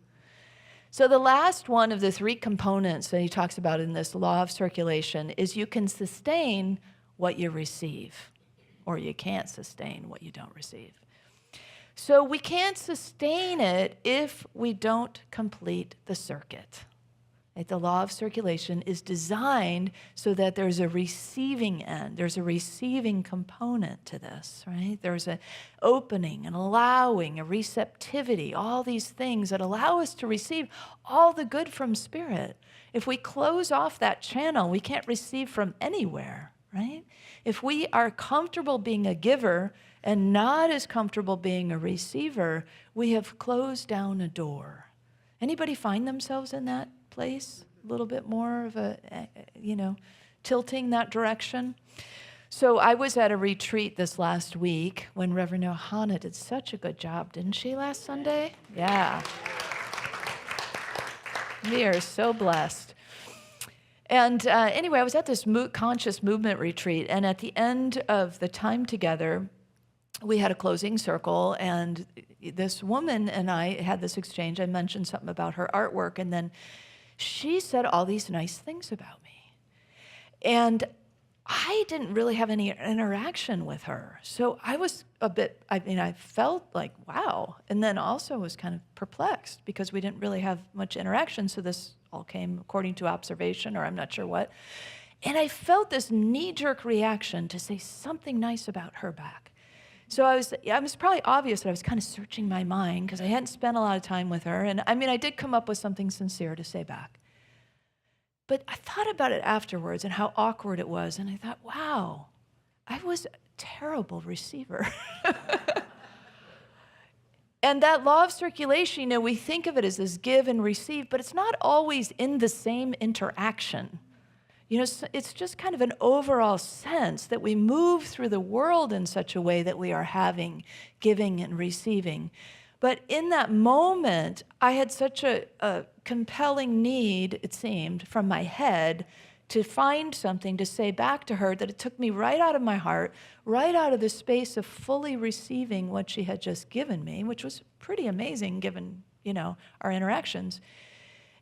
So the last one of the 3 components that he talks about in this law of circulation is you can sustain what you receive, or you can't sustain what you don't receive. So we can't sustain it if we don't complete the circuit. Right? The law of circulation is designed so that there's a receiving end. There's a receiving component to this, right? There's an opening, an allowing, a receptivity, all these things that allow us to receive all the good from Spirit. If we close off that channel, we can't receive from anywhere, right? If we are comfortable being a giver and not as comfortable being a receiver, we have closed down a door. Anybody find themselves in that place? A little bit more of a, tilting that direction? So I was at a retreat this last week when Reverend Johanna did such a good job, didn't she, last Sunday? Yeah. We are so blessed. And anyway, I was at this conscious movement retreat, and at the end of the time together, we had a closing circle, and this woman and I had this exchange. I mentioned something about her artwork, and then she said all these nice things about me. And I didn't really have any interaction with her. So I was I felt like, wow. And then also was kind of perplexed because we didn't really have much interaction. So this all came according to observation, or I'm not sure what. And I felt this knee-jerk reaction to say something nice about her back. So it was probably obvious that I was kind of searching my mind because I hadn't spent a lot of time with her. And I did come up with something sincere to say back. But I thought about it afterwards and how awkward it was. And I thought, wow, I was a terrible receiver. And that law of circulation, we think of it as this give and receive, but it's not always in the same interaction. It's just kind of an overall sense that we move through the world in such a way that we are having, giving and receiving. But in that moment, I had such a compelling need, it seemed, from my head to find something to say back to her that it took me right out of my heart, right out of the space of fully receiving what she had just given me, which was pretty amazing given, our interactions.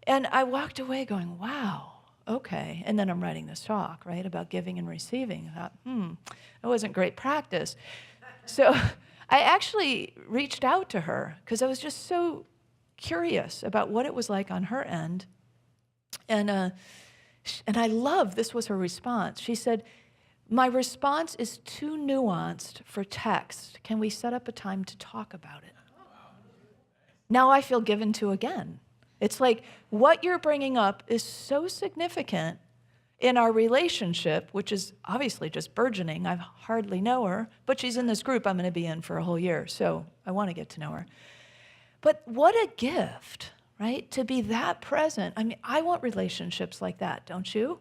And I walked away going, wow. Okay, and then I'm writing this talk, right, about giving and receiving. I thought, that wasn't great practice. So I actually reached out to her because I was just so curious about what it was like on her end. And I love, this was her response. She said, my response is too nuanced for text. Can we set up a time to talk about it? Now I feel given to again. It's like what you're bringing up is so significant in our relationship, which is obviously just burgeoning. I hardly know her, but she's in this group I'm going to be in for a whole year, so I want to get to know her. But what a gift, right, to be that present. I want relationships like that, don't you?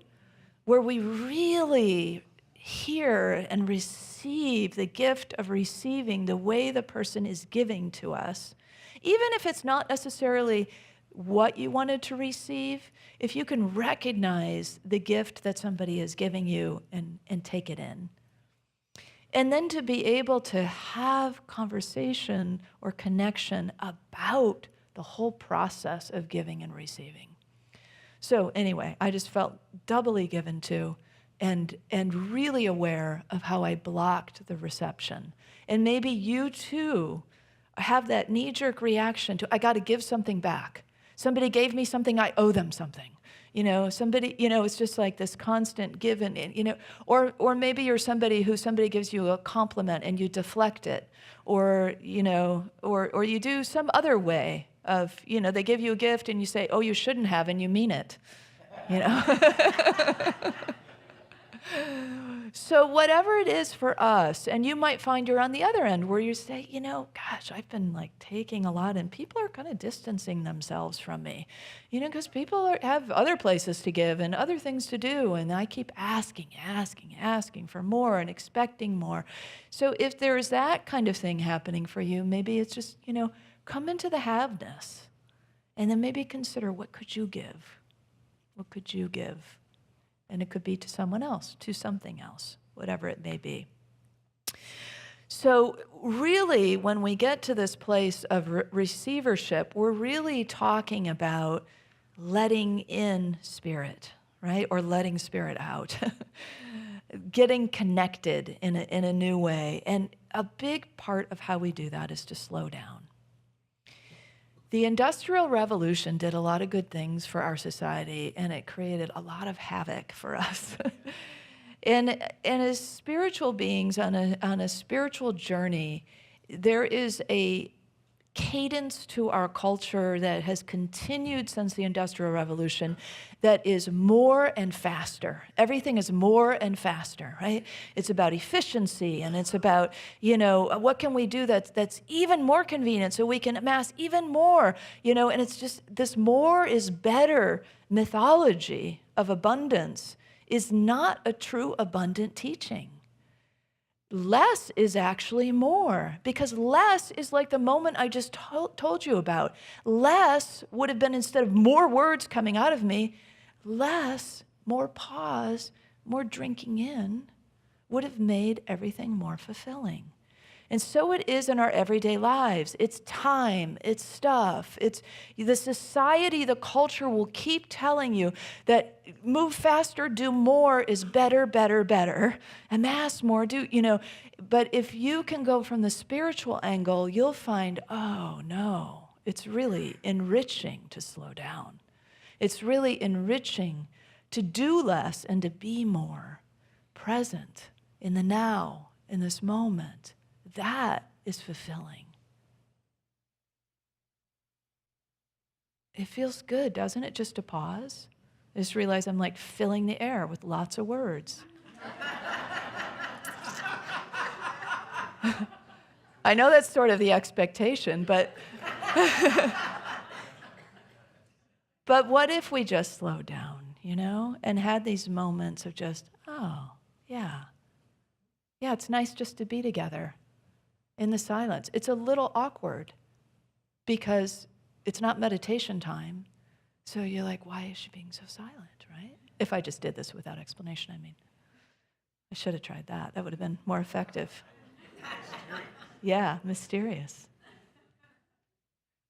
Where we really hear and receive the gift of receiving the way the person is giving to us, even if it's not necessarily what you wanted to receive, if you can recognize the gift that somebody is giving you and take it in. And then to be able to have conversation or connection about the whole process of giving and receiving. So anyway, I just felt doubly given to and really aware of how I blocked the reception. And maybe you too have that knee-jerk reaction to, I got to give something back. Somebody gave me something, I owe them something. Somebody, it's just like this constant give and, or maybe you're somebody gives you a compliment and you deflect it, or you do some other way of, they give you a gift and you say, oh, you shouldn't have, and you mean it, So whatever it is for us, and you might find you're on the other end where you say, gosh, I've been like taking a lot and people are kind of distancing themselves from me, because people have other places to give and other things to do. And I keep asking for more and expecting more. So if there's that kind of thing happening for you, maybe it's just, come into the have-ness and then maybe consider, what could you give? What could you give? And it could be to someone else, to something else, whatever it may be. So really, when we get to this place of receivership, we're really talking about letting in Spirit, right? Or letting Spirit out. Getting connected in a new way. And a big part of how we do that is to slow down. The Industrial Revolution did a lot of good things for our society, and it created a lot of havoc for us. and as spiritual beings on a spiritual journey, there is a cadence to our culture that has continued since the Industrial Revolution that is more and faster. Everything is more and faster, right? It's about efficiency, and it's about, what can we do that's even more convenient so we can amass even more, and it's just this more is better mythology of abundance is not a true abundant teaching. Less is actually more, because less is like the moment I just told you about. Less would have been, instead of more words coming out of me, less, more pause, more drinking in would have made everything more fulfilling. And so it is in our everyday lives. It's time, it's stuff, it's the society, the culture will keep telling you that move faster, do more is better, better, better. Amass more, But if you can go from the spiritual angle, you'll find, oh no, it's really enriching to slow down. It's really enriching to do less and to be more present in the now, in this moment. That is fulfilling. It feels good, doesn't it, just to pause? I just realize I'm like filling the air with lots of words. I know that's sort of the expectation, but but what if we just slowed down, and had these moments of just, oh, yeah, it's nice just to be together. In the silence. It's a little awkward because it's not meditation time. So you're like, why is she being so silent, right? If I just did this without explanation, I should have tried that. That would have been more effective. Yeah, mysterious.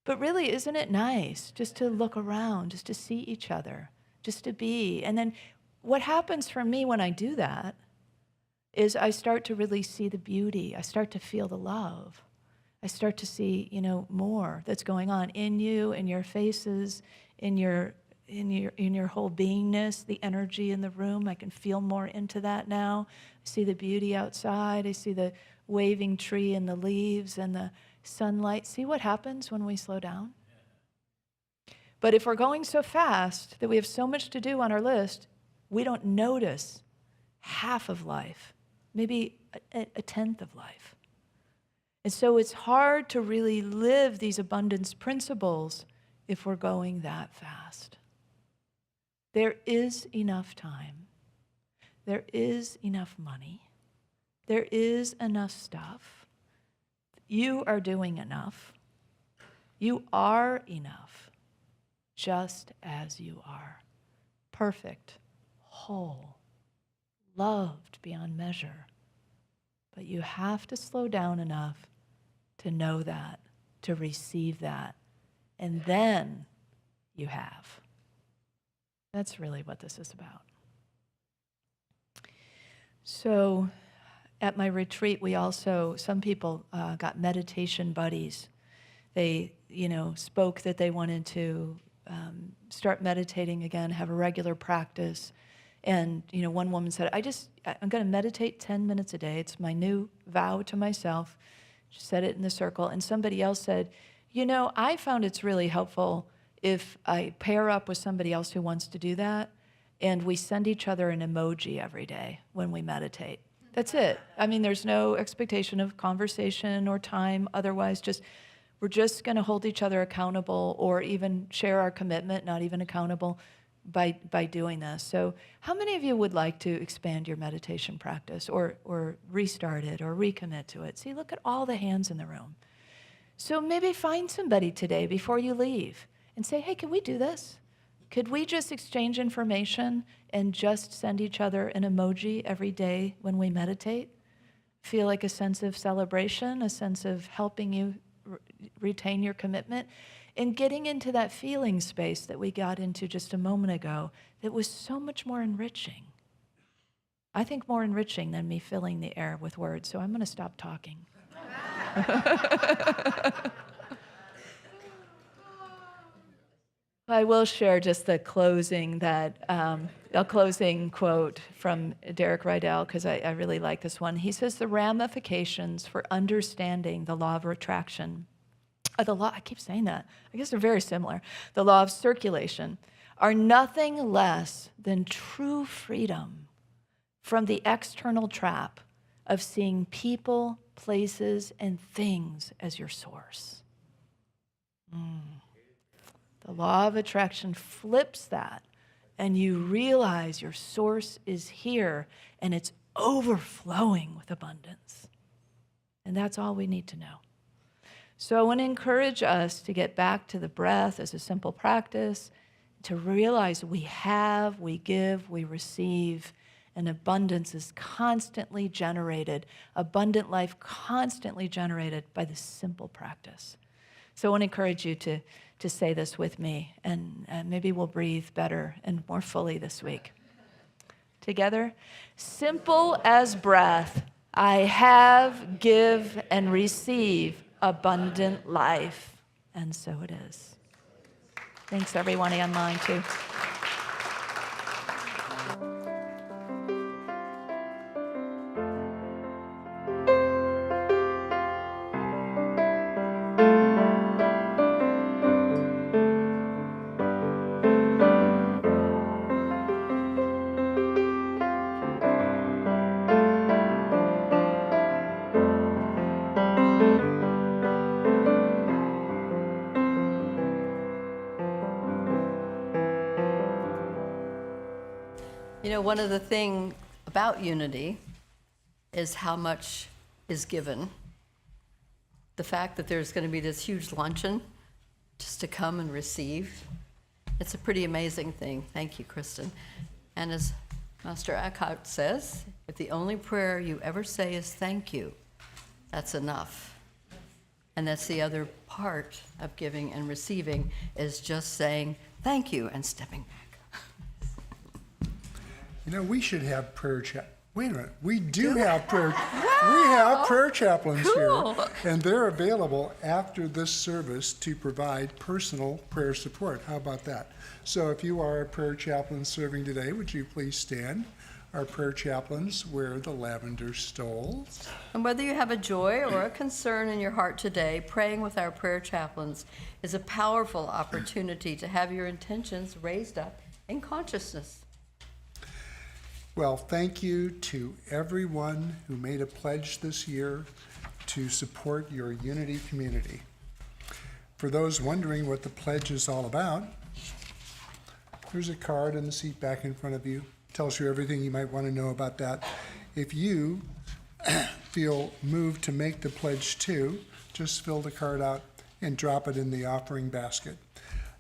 But really, isn't it nice just to look around, just to see each other, just to be? And then what happens for me when I do that is I start to really see the beauty. I start to feel the love. I start to see, more that's going on in you, in your faces, in your whole beingness, the energy in the room. I can feel more into that now. I see the beauty outside. I see the waving tree and the leaves and the sunlight. See what happens when we slow down? But if we're going so fast that we have so much to do on our list, we don't notice half of life. Maybe a tenth of life. And so it's hard to really live these abundance principles if we're going that fast. There is enough time. There is enough money. There is enough stuff. You are doing enough. You are enough, just as you are. Perfect, whole, loved beyond measure. But you have to slow down enough to know that, to receive that, and then you have. That's really what this is about. So at my retreat, some people got meditation buddies. They, spoke that they wanted to start meditating again, have a regular practice. And, one woman said, I'm going to meditate 10 minutes a day. It's my new vow to myself. She said it in the circle. And somebody else said, I found it's really helpful if I pair up with somebody else who wants to do that, and we send each other an emoji every day when we meditate. That's it. I mean, there's no expectation of conversation or time otherwise. We're just going to hold each other accountable, or even share our commitment, not even accountable, by doing this. So how many of you would like to expand your meditation practice, or restart it, or recommit to it? See, look at all the hands in the room. So maybe find somebody today before you leave and say, hey, can we do this? Could we just exchange information and just send each other an emoji every day when we meditate? Feel like a sense of celebration, a sense of helping you retain your commitment, and getting into that feeling space that we got into just a moment ago that was so much more enriching. I think more enriching than me filling the air with words, so I'm going to stop talking. I will share just the closing a closing quote from Derek Rydell, because I really like this one. He says, the ramifications for understanding the law of attraction, I keep saying that, I guess they're very similar, the law of circulation, are nothing less than true freedom from the external trap of seeing people, places, and things as your source. The law of attraction flips that, and you realize your source is here, and it's overflowing with abundance. And that's all we need to know. So I want to encourage us to get back to the breath as a simple practice, to realize we have, we give, we receive, and abundance is constantly generated, abundant life constantly generated by this simple practice. So I want to encourage you to say this with me, and maybe we'll breathe better and more fully this week. Together, simple as breath, I have, give, and receive abundant life, and so it is. Thanks, everyone online, too. One of the things about unity is how much is given. The fact that there's going to be this huge luncheon just to come and receive, it's a pretty amazing thing. Thank you, Kristen. And as Master Eckhart says, if the only prayer you ever say is thank you, that's enough. And that's the other part of giving and receiving, is just saying thank you and stepping back. We should have prayer Wait a minute. We do have prayer. We have prayer chaplains here, and they're available after this service to provide personal prayer support. How about that? So if you are a prayer chaplain serving today, would you please stand? Our prayer chaplains wear the lavender stoles. And whether you have a joy or a concern in your heart today, praying with our prayer chaplains is a powerful opportunity to have your intentions raised up in consciousness. Well, thank you to everyone who made a pledge this year to support your Unity community. For those wondering what the pledge is all about, there's a card in the seat back in front of you. Tells you everything you might want to know about that. If you feel moved to make the pledge too, just fill the card out and drop it in the offering basket.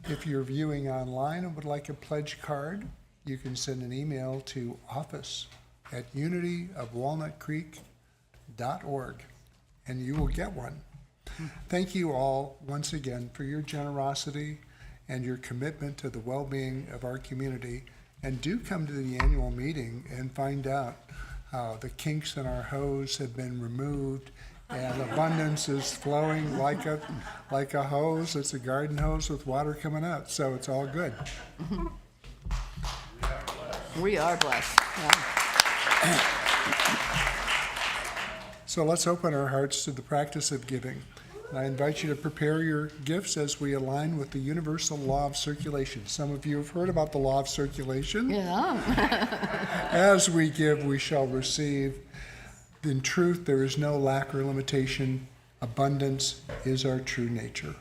If you're viewing online and would like a pledge card, you can send an email to office@unityofwalnutcreek.org and you will get one. Thank you all once again for your generosity and your commitment to the well-being of our community. And do come to the annual meeting and find out how the kinks in our hose have been removed And abundance is flowing like a hose. It's a garden hose with water coming out, so it's all good. We are blessed. Yeah. So let's open our hearts to the practice of giving. And I invite you to prepare your gifts as we align with the universal law of circulation. Some of you have heard about the law of circulation. Yeah. As we give, we shall receive. In truth, there is no lack or limitation. Abundance is our true nature.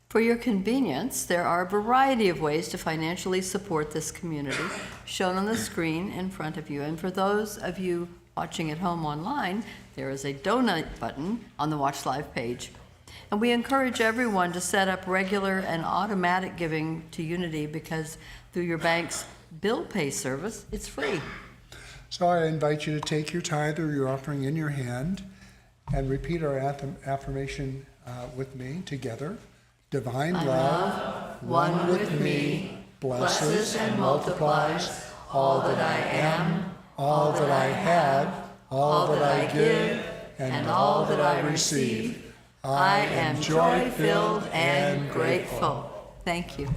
For your convenience, there are a variety of ways to financially support this community, shown on the screen in front of you. And for those of you watching at home online, there is a donate button on the Watch Live page. And we encourage everyone to set up regular and automatic giving to Unity, because through your bank's bill pay service, it's free. So I invite you to take your tithe or your offering in your hand and repeat our affirmation with me together. Divine love, one with me, blesses and multiplies all that I am, all that I have, all that I give, and all that I receive. I am joy-filled and grateful. Thank you.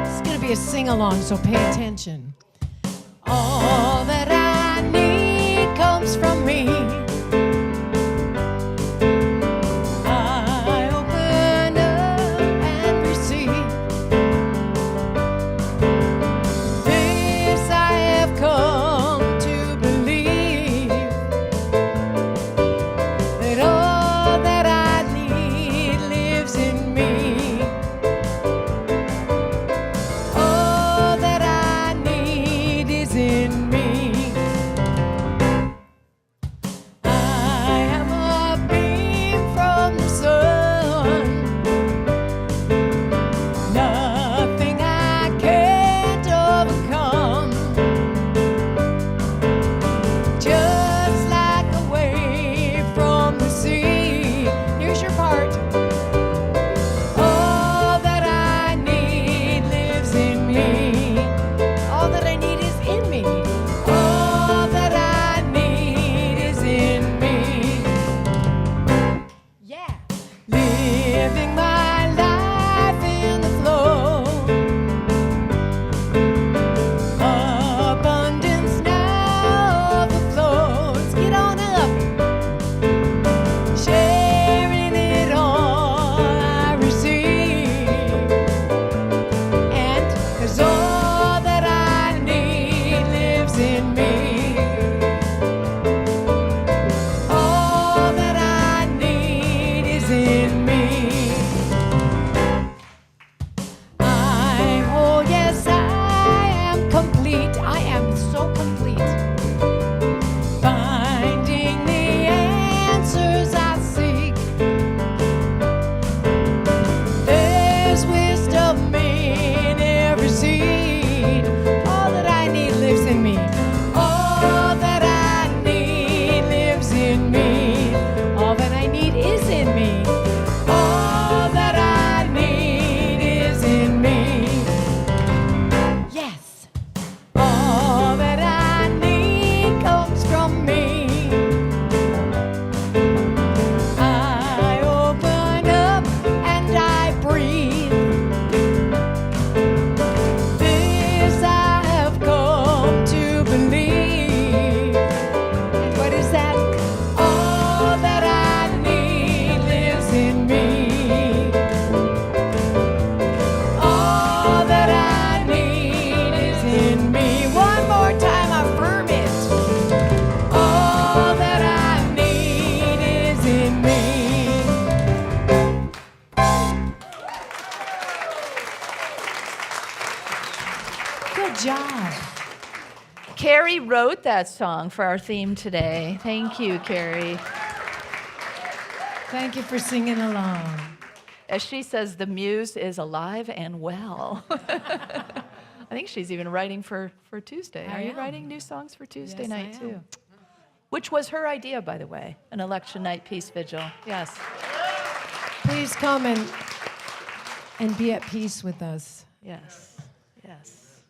It's going to be a sing-along, so pay attention. All that I need comes from me. I open up and receive. This I have come to believe, that all that I need lives in me. All that I need is in me. I am a beam from the sun. Nothing I can't overcome. Just like a wave from the sea. Here's your part. All that I need lives in me. All that I need is in me. All that I need is in me. Yeah. Living my life in the flow. Abundance now overflows. Get on up. Sharing it all I receive. And 'cause all that I need lives in me. All that I need is in me. Oh yes, I am complete. I am so complete. Finding the answers I seek. There's wisdom in every seed. All that I need lives in me. All that I need lives in me. All that I need is in me. All that I need is in me. Yes. All that I need comes from me. I open up and I breathe. This I have come to believe. And what is that? All that I need lives in me. All that I need is in me. One more time, affirm it. All that I need is in me. Good job. Karie wrote that song for our theme today. Thank you, Karie. Thank you for singing along. As she says, the muse is alive and well. I think she's even writing for Tuesday. I Are you am. writing new songs for Tuesday Yes, I night, am. too? Which was her idea, by the way, an election night peace vigil. Yes. Please come and be at peace with us Yes. Yes.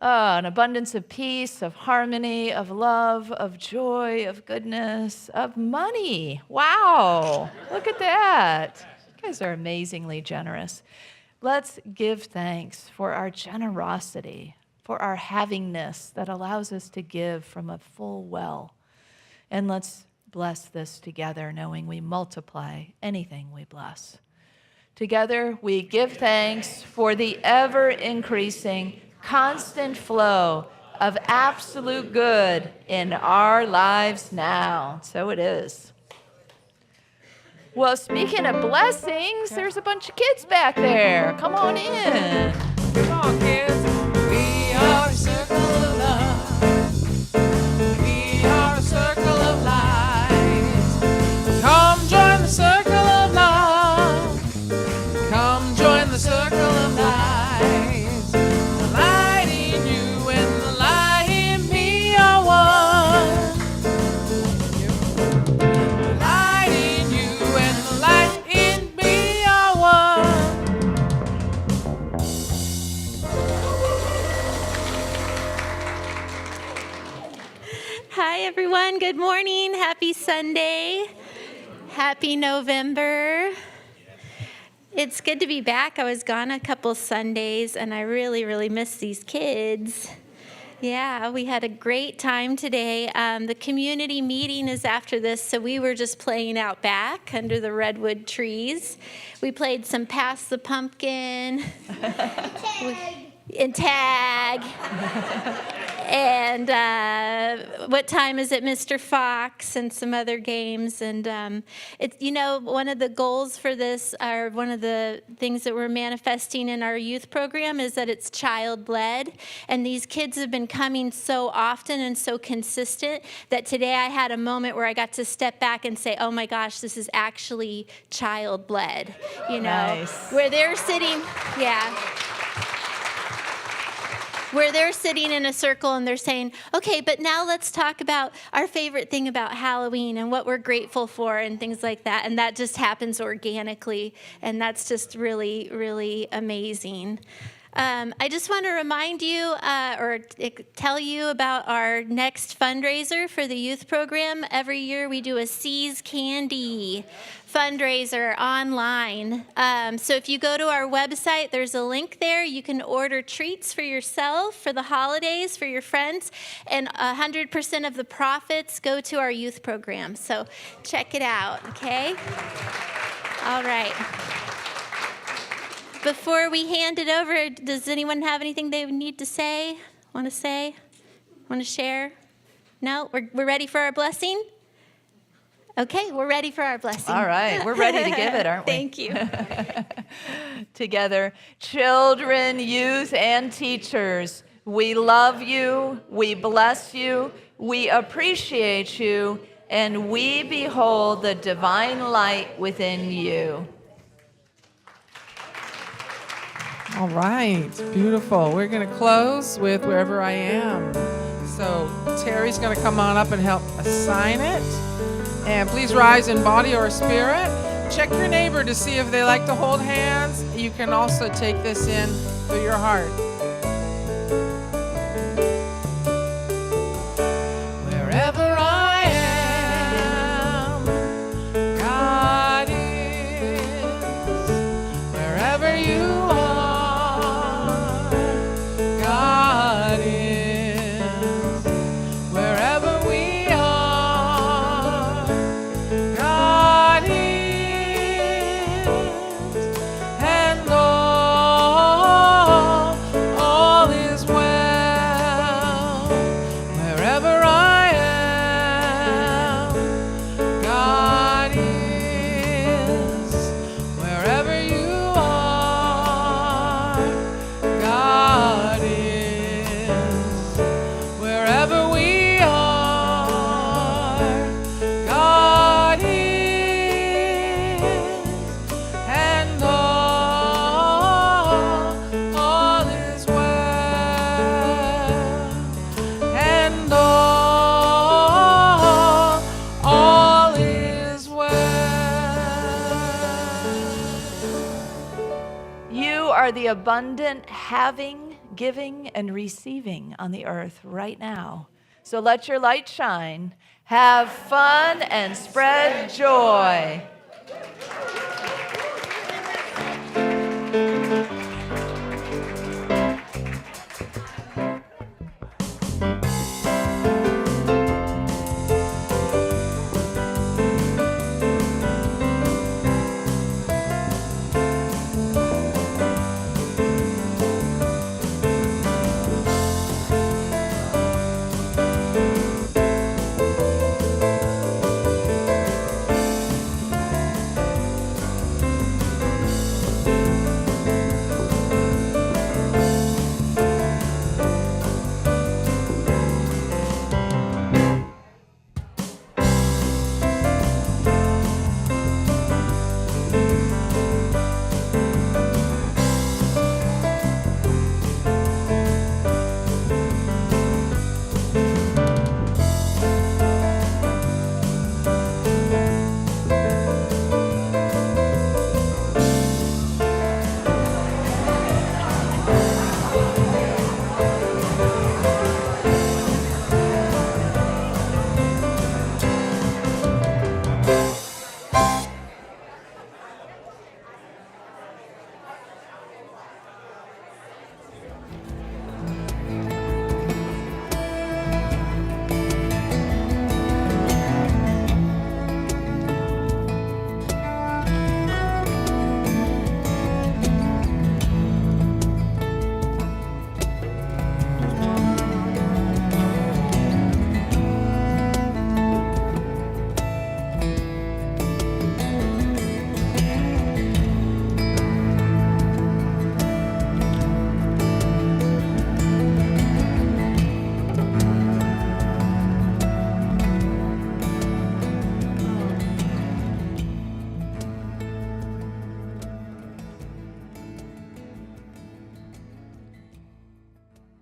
An abundance of peace, of harmony, of love, of joy, of goodness, of money. Wow. Look at that. You guys are amazingly generous. Let's give thanks for our generosity, for our havingness that allows us to give from a full well. And let's bless this together, knowing we multiply anything we bless. Together, we give thanks for the ever-increasing, constant flow of absolute good in our lives now. So it is. Well, speaking of blessings, there's a bunch of kids back there. Come on in. Come on, kids. We are a circle of love. We are a circle of light. Come join the circle of love. Come join the circle of light. The light in you and the light in me are one. The light in you and the light in me are one. Hi, everyone. Good morning. Happy Sunday. Happy November. It's good to be back. I was gone a couple Sundays, and I really, really miss these kids. Yeah, we had a great time today. The community meeting is after this, so we were just playing out back under the redwood trees. We played some Pass the Pumpkin. And tag. And what time is it, Mr. Fox, and some other games. And it's, one of the goals for this, or one of the things that we're manifesting in our youth program, is that it's child-led. And these kids have been coming so often and so consistent that today I had a moment where I got to step back and say, oh my gosh, this is actually child-led. Nice. Where they're sitting, where they're sitting in a circle and they're saying, okay, but now let's talk about our favorite thing about Halloween and what we're grateful for and things like that. And that just happens organically. And that's just really, really amazing. I just want to remind you or tell you about our next fundraiser for the youth program. Every year we do a Seize Candy fundraiser online. So if you go to our website, there's a link there. You can order treats for yourself, for the holidays, for your friends, and 100% of the profits go to our youth program. So check it out, okay? All right. Before we hand it over, does anyone have anything they need to say? Want to share? No? We're ready for our blessing? Okay, we're ready for our blessing. All right, we're ready to give it, aren't we? Thank you. Together, children, youth, and teachers, we love you, we bless you, we appreciate you, and we behold the divine light within you. All right, beautiful. We're going to close with Wherever I Am. So Terry's going to come on up and help assign it. And please rise in body or spirit. Check your neighbor to see if they like to hold hands. You can also take this in through your heart. Wherever I am, God is. Wherever you are, God is. Wherever we are, God is. And are the abundant having, giving, and receiving on the earth right now. So let your light shine. Have fun and spread joy.